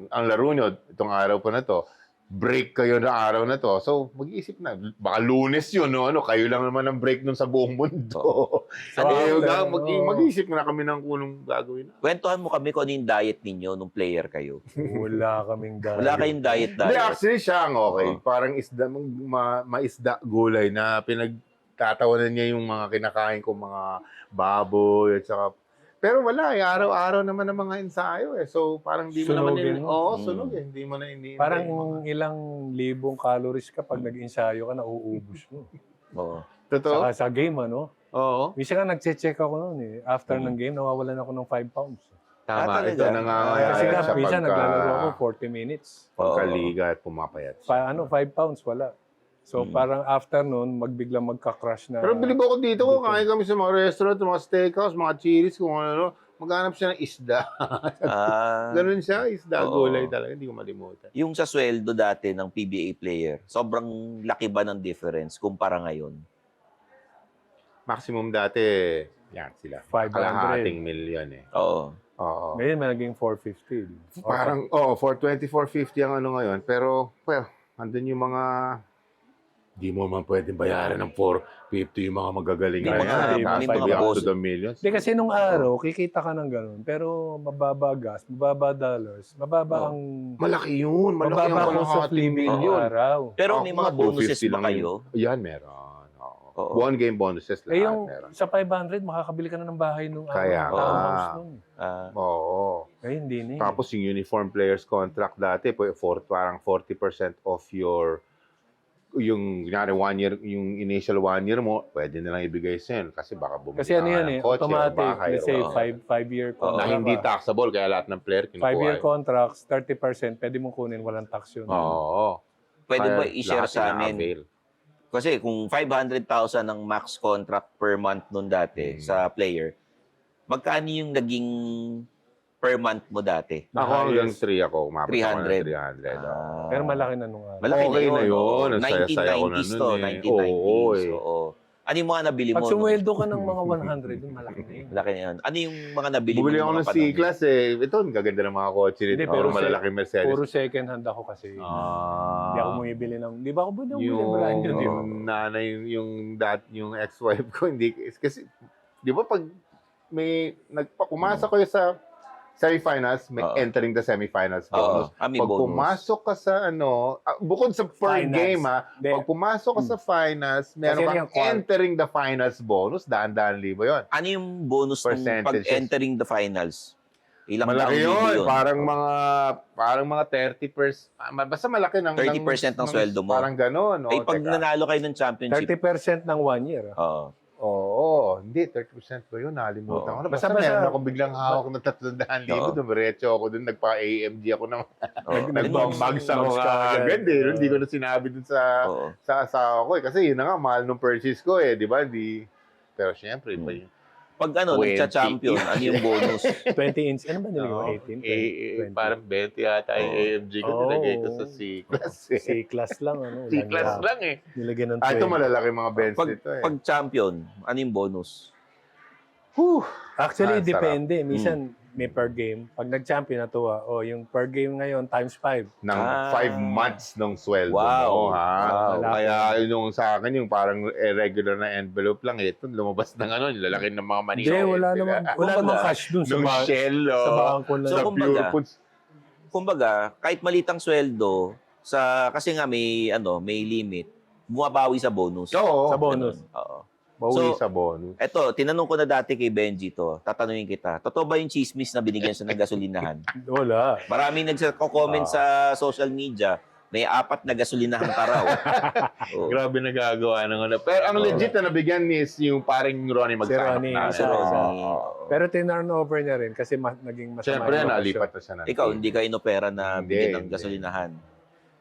ang laro nyo itong araw pa na to, break kayo na araw na to. So, mag-iisip na, baka Lunes yun, no? Kayo lang naman ang break nun sa buong mundo. Ano Eh, yung- mag-iisip na kami ng kulong gagawin. Kwentuhan mo kami kung ano yung diet ninyo nung player kayo. Wala kaming dahil. Wala kayong diet. Hindi, actually siya ang okay. Oo. Parang isda, maisda gulay na pinagtatawanan niya yung mga kinakain ko, mga baboy, at saka pero wala eh, araw-araw naman ang mga ensayo eh. So parang di mo Sunugin naman, mo. sunog eh. Hindi mo na hindi. Parang ilang libong calories ka pag nag-ensayo ka, nauubos mo. Oo. Totoo? Saka sa game, ano? Oo. Minsan nga nag-check ako noon eh. After ng game, nawawalan ako ng 5 pounds. Tama. talaga? Ito nangangayayat Kasi nga, siya minsan naglalaro ako 40 minutes. pagkaliga at pumapayat siya. 5 pounds, wala. So parang after nun, magbiglang magka-crash na. Pero bilib ako dito ko, kain kami sa mga restaurant, mga steakhouse, mga Chili's, kung ano, maghanap siya ng isda. Ganun siya, isda, Oo. gulay talaga, hindi ko malimutan. Yung sa sweldo dati ng PBA player, sobrang laki ba ng difference kumpara ngayon? maximum dati, yan sila. 500. Kalahating milyon eh. Oo. Oo. Ngayon, naging 450. Parang, 420, 450 ang ano ngayon. Pero, well, andun yung mga, di mo man pwedeng bayaran ng 450 yung mga magagaling May na mga- yan. may Tapos mga up boss. to the millions. Hindi kasi nung araw, kikita ka ng ganun. Pero mababa gas, mababa dollars, mababa ang... Malaki yun. Malaki Mababa ang cost of kalahating living milyon. yung araw. Pero Ako may nga, mga bonuses 250 ba lang kayo? Yan, meron. Oo. Oo. One game bonuses lahat. Eh yung meron. sa 500, makakabili ka na ng bahay nung Kaya araw. nga. Townhouse nun. Oo. Ngayon, hindi na. Tapos yung uniform players contract dati, parang 40% of your yung kunyari 1 year, yung initial 1 year mo, pwede nilang ibigay sa'yo kasi baka bumili Kasi ano ka yan ng eh, kotse o automatic. bahay Let's say, o- 5-year na contract. hindi taxable, kaya lahat ng player kinukuha. 5-year eh. contracts, 30%, pwede mong kunin, walang tax yun. Oo. Pwede Kaya ba i-share lahat sa amin? ina-avail. Kasi kung 500,000 ang max contract per month nun dati sa player, magkano yung naging per month mo dati? Ako hanggang 3 ako, umabot ako 300. ng 300. oo. Pero malaki na nung araw. Malaki Okay na yun. oo. Ang saya-saya ko na 1990s nun to, eh. 1990s. Oo, eh. Oo. Ano yung mga nabili mo? Pag sumweldo ka ng mga 100, yun malaki na yun. Malaki na yun. Ano yung mga nabili Bumili mo? ako mga ng panahon? C-Class eh. Ito, ang gaganda ng mga kotse nito. Hindi, Pero pero malalaking Mercedes. Puro second hand ako kasi. Hindi ako bumibili ng... Di ba ako bumibili ng yung brand new, di ba? nanay, yung ex-wife ko, hindi, kasi, di ba pag pumasok kayo sa semifinals, may Oo. entering the semifinals Oo. bonus. May Pag bonus. pumasok ka sa bukod sa per Finals. game Hindi. pag pumasok ka sa finals, meron Kasi kang yung qual- entering the finals bonus, daan-daan libo yun. Ano yung bonus ng Percentages. pag-entering the finals? Ilang Malaki daang libo yun. Parang mga 30%. Basta malaki ng 30% ng sweldo mo. Parang gano'n. Ay, pag nanalo kayo ng championship. 30% ng 1 year. Oo. Oo, hindi, 30% ba yun? Nakalimutan Oo. ko na. Basta meron Basta- ako biglang hawak ng 300,000. Oo. Dumiretso ako dun, nagpa-AMG ako ng Oo. nagbabags ako Bags ka agad agad. eh. Hindi ko na sinabi dun Oo. sa asawa ko eh. Kasi yun na nga, mahal nung purchase ko eh. Di ba? Pero syempre, iba yun. Pag ano, 20. nagcha-champion, ano yung bonus? 20 inch. Ano ba nilagay mo? 18? 20? Parang 20 yata yung Oo. AMG ko. Nilagay ko sa C-Class eh. C-class lang. Ano, C-Class lang eh. Nilagyan ng 20. Ito malalaki mga Benz Pag, nito eh. pag champion, ano yung bonus? Actually, Sarap. depende. Minsan, may per game. Pag nag-champion na tuwa, yung per game ngayon, times 5. Ng Ah. 5 months ng sweldo Wow. mo, ha? Wow. Kaya yung sa akin, yung parang regular na envelope lang, ito, lumabas ng ano, yung lalaki ng mga manila. Hindi, wala eh, naman, diba? wala Kumbaga, namang cash dun sa, Nung shell, sa oh, bangko lang. So, sa kumbaga, pure foods. Kumbaga, kahit malitang sweldo, kasi nga may limit, bumabawi sa bonus. Oo. Sa bonus. Ganun. Oo. Bawi So, sa bonus. Eto, tinanong ko na dati kay Benji to. Tatanungin kita. Totoo ba yung chismis na binigyan siya ng gasolinahan? Wala. Maraming nagko-comment sa social media, may 4 na gasolinahan pa raw. Oo. Grabe nagagawa ng ano. Pero ang legit na nabigyan is yung paring Ronnie Si magkano Ronnie, na. Si Ronnie. Pero tinurn over niya rin kasi naging masama Siyempre, yung nalipat na siya ng Ikaw, team. hindi ka inopera na Hindi, bigyan ng hindi. gasolinahan.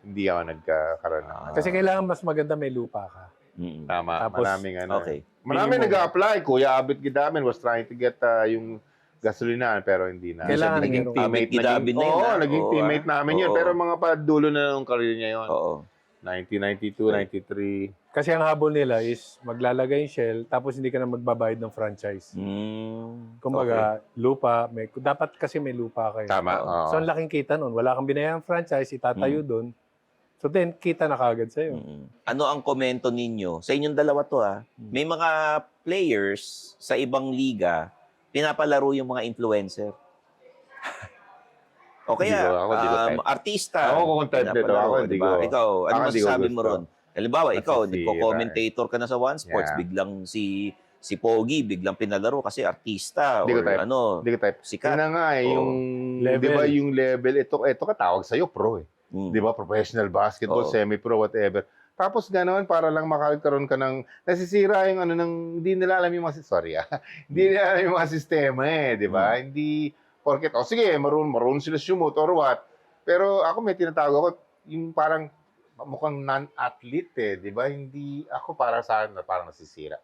Hindi ako nagkakaroon ng Kasi kailangan mas maganda may lupa ka. Mm. Tama. Tapos, Maraming ano. Okay. Maraming Minimum. nag-a-apply. Kuya Abit Gidamin was trying to get yung gasolinahan pero hindi na. Kailangan naging meron. teammate Abit Gidamin na yun, Oo, ah. naging Oo, teammate namin yun. Oo. Pero mga padulo na ng career niya yun. Oo. 1992, 93. Kasi ang habol nila is maglalagay yung shell tapos hindi ka na magbabayad ng franchise. Kumbaga, lupa, dapat kasi may lupa kayo. Tama. Oo. oo. So, ang laking kita nun. Wala kang binayang franchise, itatayo doon. So, then, kita na kagad sa'yo. Ano ang komento ninyo? Sa inyong dalawa to may mga players sa ibang liga, pinapalaro yung mga influencer. O kaya, Hindi ko type. artista. Ako content nito. pinapalaro, Ako hindi diba? ko. Ikaw, ano Ako hindi ko masasabi mo gusto. ron? Halimbawa, ikaw, Nasisira, nagko-commentator ka na sa One Sports, Yeah. biglang si Pogi, biglang pinalaro kasi artista. Hindi ko Or type. ano, Hindi ko type. sikat. Yun na nga eh, Oo. yung, Level. di ba yung level, ito katawag sa'yo, pro eh. Di ba, professional basketball, Oo. semi-pro, whatever. Tapos ganoon para lang makakaroon ka ng nasisira yung ano ng hindi nila alam yung mga hindi nila alam yung mga sistema eh, di ba? Hindi porket sige, marunong sila sumut or what. Pero ako may tinatawag ako yung parang mukhang non-athlete eh, di ba? Hindi ako para sa akin na parang nasisira.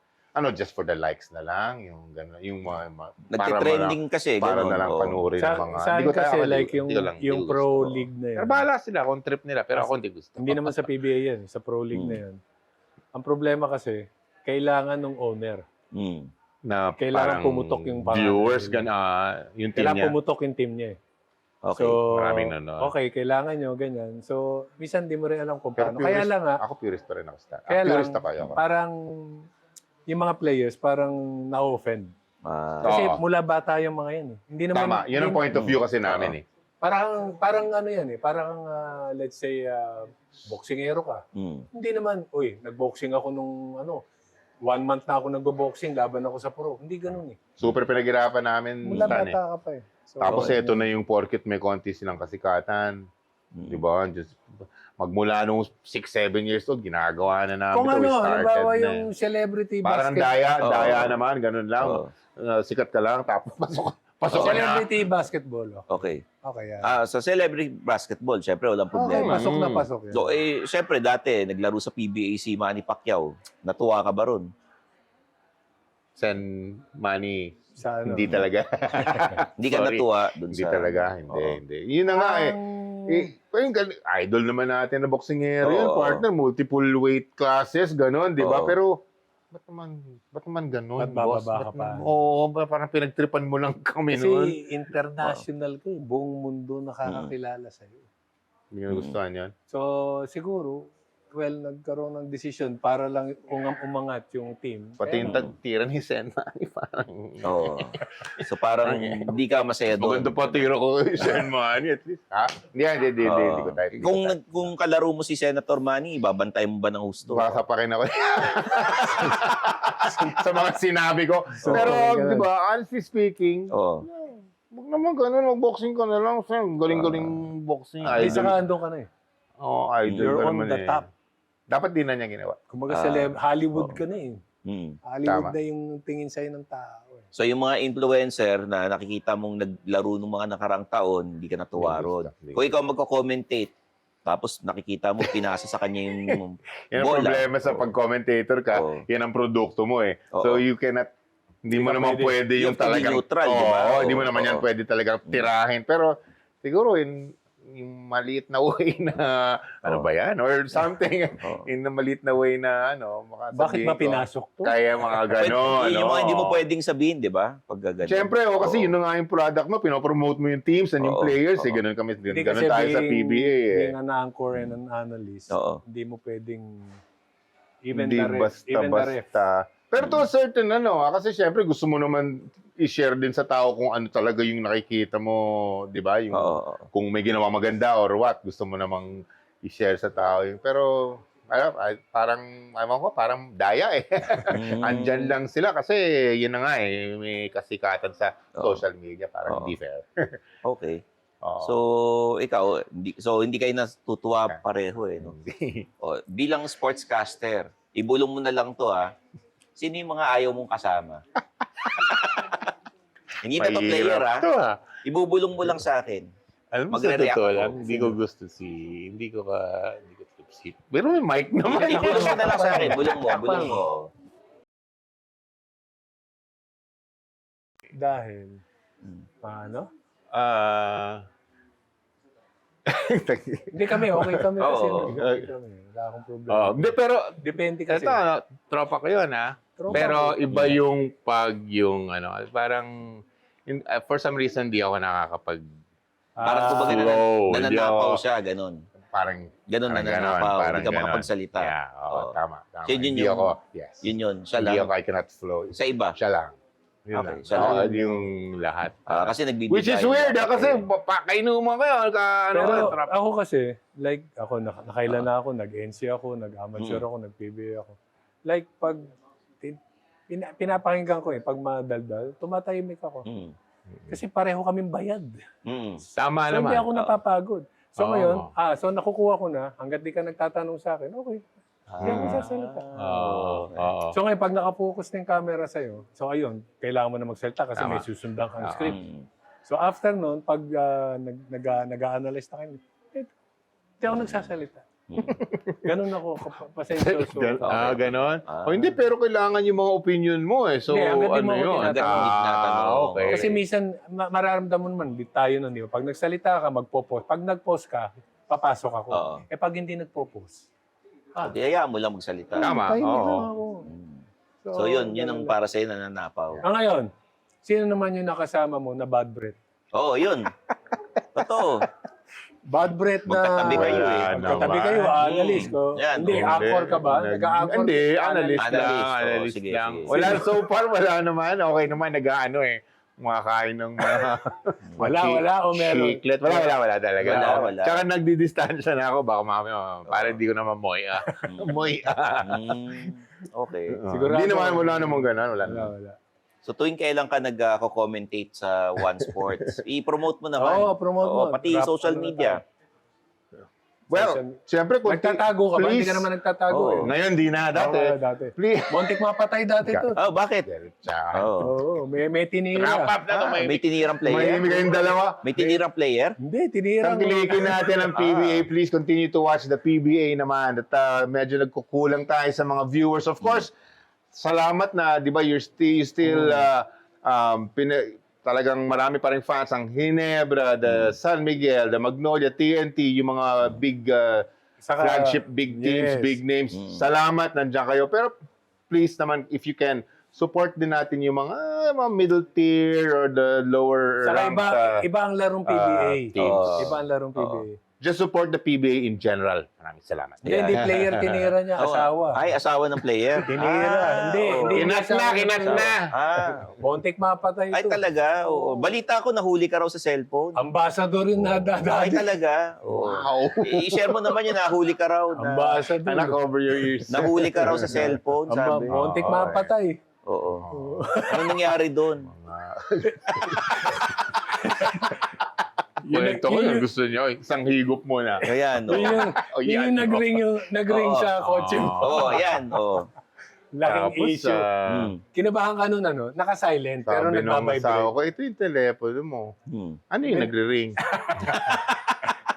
Just for the likes na lang, yung gano'n, yung mga Nagtitrending kasi. para ganun, na lang oo. panurin ng mga. Sa Hindi akin ko kasi, tayo- like hindi ko lang- hindi yung ko pro gusto. league na Pero yun. bahala sila kung trip nila, pero ako hindi gusto. Hindi naman sa PBA yan, sa pro league na yan. Ang problema kasi, kailangan ng owner. na Kailangan parang pumutok yung pangalan viewers, nila. yung team Kailangan niya. pumutok yung team niya eh. Okay. So, Maraming nanonood. okay, kailangan nyo, ganyan. So, minsan di mo rin alam kung Pero paano. Kaya lang nga, ako purist pa rin ako. kaya lang, Purist ako. parang yung mga players parang na-offend. Kasi Oo. mula bata yung mga yan eh. Hindi naman, Tama, yun ang point of view kasi namin eh. Parang ano yan eh, parang let's say boksingero ka. Hindi naman, uy, nagboxing ako nung 1 month na ako nagbo-boxing, laban ako sa pro. Hindi ganun eh. Super pinaghirapan namin. Mula Stan, bata ka pa eh. So, Tapos ito na yung porkit may konti silang kasikatan. Di ba? Just, magmula nung 6-7 years old, ginagawa na namin. kung ito. We ano, started halimbawa na yung celebrity parang basket. daya naman, ganun lang. Oo. Sikat ka lang, tapos pasok ka na. Celebrity basketball. Okay. Okay, yan. Sa celebrity basketball, syempre walang Okay, problema. pasok na pasok yan. So, syempre dati, naglaro sa PBA si Manny Pacquiao. Natuwa ka ba ron? Send money. Sa ano? Hindi talaga. Hindi ka Sorry. natuwa dun Hindi sa... talaga. Oo. Hindi. Yun na nga eh. Yung idol naman natin na boksingero yun, Oo. partner, multiple weight classes, gano'n, di ba? Oo. Pero, ba't naman gano'n, Ba't boss? bababa ka pa? Oo, parang pinagtripan mo lang kami Kasi noon. international ko eh. Buong mundo nakakakilala sa'yo. Hindi ko nagustuhan yun. So, siguro, nagkaroon ng decision para lang umangat yung team. Pati Eh, yung tira ni Sen Manny, parang... Oo. So, parang hindi ka masaya doon. Maganda pa tira ko Sen Manny, at least. Ha? Hindi ko type. Kung kalaro mo si Senator Manny, babantay mo ba ng husto? Basa pa rin ako sa mga sinabi ko. So, Pero, ganun. di ba, honestly speaking, Oo. huwag naman ganun, mag-boxing ka na lang. Galing-galing boxing. Hindi saka andun ka na eh. Oo, idol You're ka on naman the eh. top. Dapat din na niya ginawa. Kumbaga Hollywood ka na eh. Tama. Hollywood na yung tingin sa'yo ng tao eh. So, yung mga influencer na nakikita mong naglaro ng mga nakarang taon, hindi ka natuwa Hindi ron. gusto, hindi Kung ikaw magko-commentate, tapos nakikita mo, pinasa sa kanya yung Yan ang bola. problema sa pag-commentator ka. Oo. Yan ang produkto mo eh. Oo. So you cannot, hindi mo ka naman pwede. pwede You yung have to be talagang... neutral, di ba? Oo, hindi mo Oo, naman yan oo. pwede talagang tirahin. Pero siguro yung maliit na way na, ano Oo. ba yan? Or something. Oo. In na maliit na way na, makasabihin Bakit ba ko, pinasok to? Kaya mga gano'n. Yung mga hindi mo pwedeng sabihin, di ba? Pag gano'n. Siyempre, kasi Oo. yun na nga yung product mo, pinopromote mo yung teams and yung Oo, players. oo. Ganun kami, Hindi ganun kasi tayo sa PBA eh. being an anchor and an analyst, Oo. hindi mo pwedeng even Hindi the ref. Even the ref. basta. Pero to a certain kasi syempre gusto mo naman i-share din sa tao kung ano talaga yung nakikita mo, di ba? Yung Oo. kung may ginawa maganda or what, gusto mo namang i-share sa tao yun. Pero parang daya eh. Andyan lang sila kasi yun na nga eh, may kasikatan sa Oo. social media, parang Oo. hindi fair. Okay. Oo. So, ikaw, hindi kayo natutuwa pareho eh. No? Bilang sportscaster, ibulong mo na lang to Sino yung mga ayaw mong kasama? Hindi na to player Mahirap to, Ibubulong mo lang sa akin. Alam mo, sa Magre-react totoo ako. lang, hindi ko gusto si... Pero may mic naman. Ibulong mo na lang sa akin. Bulong mo. Dahil, paano? Hindi kami, okay kami kasi. Oo. Okay kami. Wala akong problema. Hindi, pero Depende kasi. ito, tropa ko yun, Tropa Pero ko. iba yung parang, for some reason, di ako nakakapag, Parang kumbaga slow. nananapaw siya, ganun. parang, Ganun parang nananapaw. parang Hindi ka ganon. makapagsalita. Yeah, oo, Oo. tama. So, yun Hindi yung- ako, yes. Yun. Siya Hindi lang. ako, I cannot flow. Sa iba. Siya lang. Yun Okay, lang. siya lang. Oo, yung lahat. Kasi nagbibigay. Which is weird, kasi pakainuman kayo. Pero trap. ako kasi, like, ako, nakailan na ako, nag-NC ako, nag-amateur ako, nag-PBA ako. Like, pag pinapakinggan ko pag madaldal, tumatahimik ako. Kasi pareho kaming bayad. Tama So, naman. hindi ako napapagod. So, Oo. ngayon, so nakukuha ko na, hanggat di ka nagtatanong sa akin, okay. Hindi ako sasalita. Oo. So ngayon, pag nakapokus na yung camera sa'yo, so ayun, kailangan mo na magsalita kasi Tama. may susundan kang Oo. script. So after nun, pag nag-a-analyze na kayo, hindi ako nagsasalita. Ganun ako, pasensyoso. Ganon? Hindi, pero kailangan yung mga opinion mo So, Hindi, hanggat di mo ano ako yun? Hanggat hindi tinatanong. Okay. Kasi minsan, mararamdaman mo naman, di tayo nun, di ba? Pag nagsalita ka, magpo-post. Pag nag-post ka, papasok ako. Pag hindi nagpo-post, Hayaan mo lang magsalita. Tama. tahimik Oo. lang ako. So, So yun ang ganun. para sa'yo nananapaw. Ngayon, sino naman yung nakasama mo na bad breath? Oo, yun. Totoo. Bad breath na... Magkatabi kayo eh. Magkatabi Naman. kayo, analyst ko. Yan, Hindi, oo. anchor ka ba? Nag-a-anchor Hindi, ka? analyst lang. Analyst, oo, Analyst sige, lang. sige. Wala, so far, wala naman. Okay naman, nag-ano eh. Kumakain ng mga... Wala, o meron? Chiclet. Wala talaga. Wala. Tsaka nagdidistansya na ako. Baka mamaya, para hindi ko naman moy. Moy. Okay. Sigurado. Hindi naman, wala namang ganun. Wala naman. Wala. So tuwing kailan ka nag-commentate sa One Sports, i-promote mo naman. Oo, promote mo. Pati Drop social ano na media. Well, siyempre, kung Nagtatago ka ba? Hindi please. ka naman nagtatago Oo. eh. Ngayon, di na. Dati. Oo, dati. Please. Montik mapatay dati to. Oh, bakit? Oh. Oo, may tinira. Wrap up na to. May tinirang player? May kayong dalawa. May tinirang player? Hindi, tinira. Tangkilikin natin ang PBA. Please continue to watch the PBA naman. At medyo nagkukulang tayo sa mga viewers. Of course, salamat na, di ba, you still talagang marami pa rin fans ang Ginebra, the San Miguel, the Magnolia, TNT, yung mga big Saka, flagship big teams, yes. big names. Salamat, nandiyan kayo. Pero please naman, if you can, support din natin yung mga middle tier or the lower Saka ranks. iba ang larong PBA. teams. Iba ang larong PBA. Just support the PBA in general. Maraming salamat. Hindi player tinira niya, Oo. asawa. Ay, asawa ng player? Tinira. Hindi. Kinat na. Montik mapatay Ay, ito. talaga? Oo. Balita ko, nahuli ka raw sa cellphone. Ambassador yung Ay, nadadali. talaga? Oo. Wow. I-share mo naman yun, nahuli ka raw. Ambassador. Anak, over your ears. Nahuli ka raw sa cellphone, sabi. Montik Oo, mapatay. Oo. Ano nangyari doon? Kwento ko yung gusto nyo. Isang higop muna. Ayan, Yun yung, Oh, yun yan, yung nag-ring sa kotse mo. Oo, ayan. Oo. Laking Tapos, issue. Kinabahan ka nun, naka-silent, pero sabi nung nagbabibrate. asawa ko, ito yung telepono mo. Ano yung nagre-ring?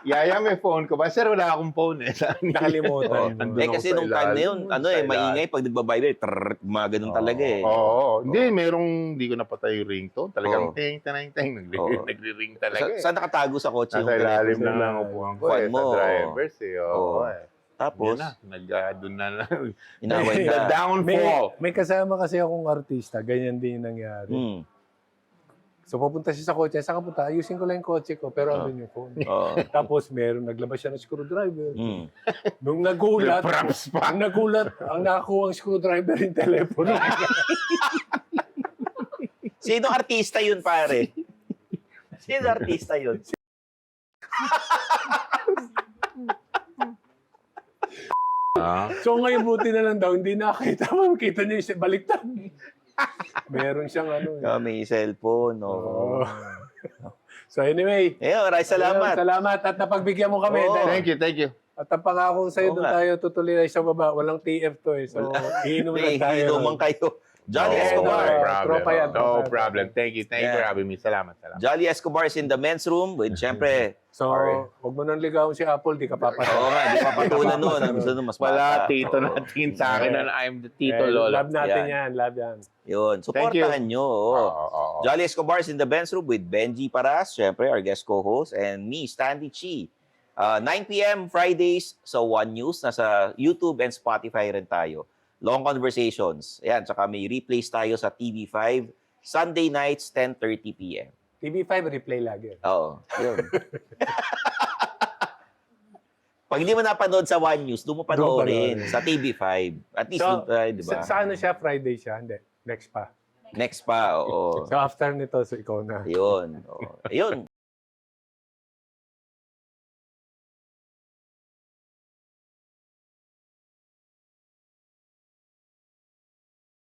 Yaya, may phone ko ba? Sir, wala akong phone eh. Nakalimutan. Nandun ako Kasi sa nung time na ilalim. yun, maingay pag nagbabibrate, mga ganun talaga eh. Oo. Hindi, hindi ko napatay yung ringtone. Talagang Oo. ting, Oo. nagre-ring talaga eh. Saan nakatago sa kotse yung Nasa ilalim telepono? lang ng upuan ko Kwan eh, mo. sa drivers eh. Oo. Oo. eh. Tapos, Yun na, doon na lang. inaway The ka. downfall. May kasama kasi akong artista, ganyan din yung nangyari. So pupunta siya sa kotse, saan ka punta? Ayusin ko lang yung kotse ko, pero andun yung phone. Oo. Tapos naglabas siya ng screwdriver. Mm. Nung nagulat, May props pa. ang nakakuha ang screwdriver yung telepono. Sino artista yun, pare? Sino artista yun? So ngayon buti na lang daw, hindi nakakita. Makita niya yung baliktad. Meron siyang May cellphone. Oo. So anyway, Maraming salamat. salamat at napagbigyan mo kami. Oo. Dahil- Thank you. At ang pangako sa'yo, Oo doon nga. tayo tutuloy tayo sa baba. Walang TF to eh. So, iinom lang tayo. Inuman kayo. Jolly Oo. Escobar. Tropa yan, No tropa yan. problem. Thank you Yeah. for having me. Salamat. Jolly Escobar is in the men's room with, syempre, So, Alright. huwag mo nang ligawan si Apple, di ka papatay. oo nga, di papatulan nun. Ang gusto nun, mas Wala, bata. tito Oo. natin sa akin na I'm the tito Eh, lolo. Love natin Yan. yan, love yan. Yun. Thank you. Supportahan nyo. oo. Oo. Jolly Escobar is in the men's room with Benji Paras, syempre, our guest co-host, and me, Stanley Chi. 9 p.m. Fridays sa One News. Nasa YouTube and Spotify rin tayo. Long Conversations. Ayan, tsaka may replays tayo sa TV5. Sunday nights, 10:30 p.m. TV5 replay lagi. Oo, yun. Pag hindi mo napanood sa One News, doon mo panoorin sa TV5. At least, So, di ba? Sa ano siya? Friday siya? Hindi. Next pa. Next pa, oo. So after nito, so ikaw na. Yun. Oo. Yun.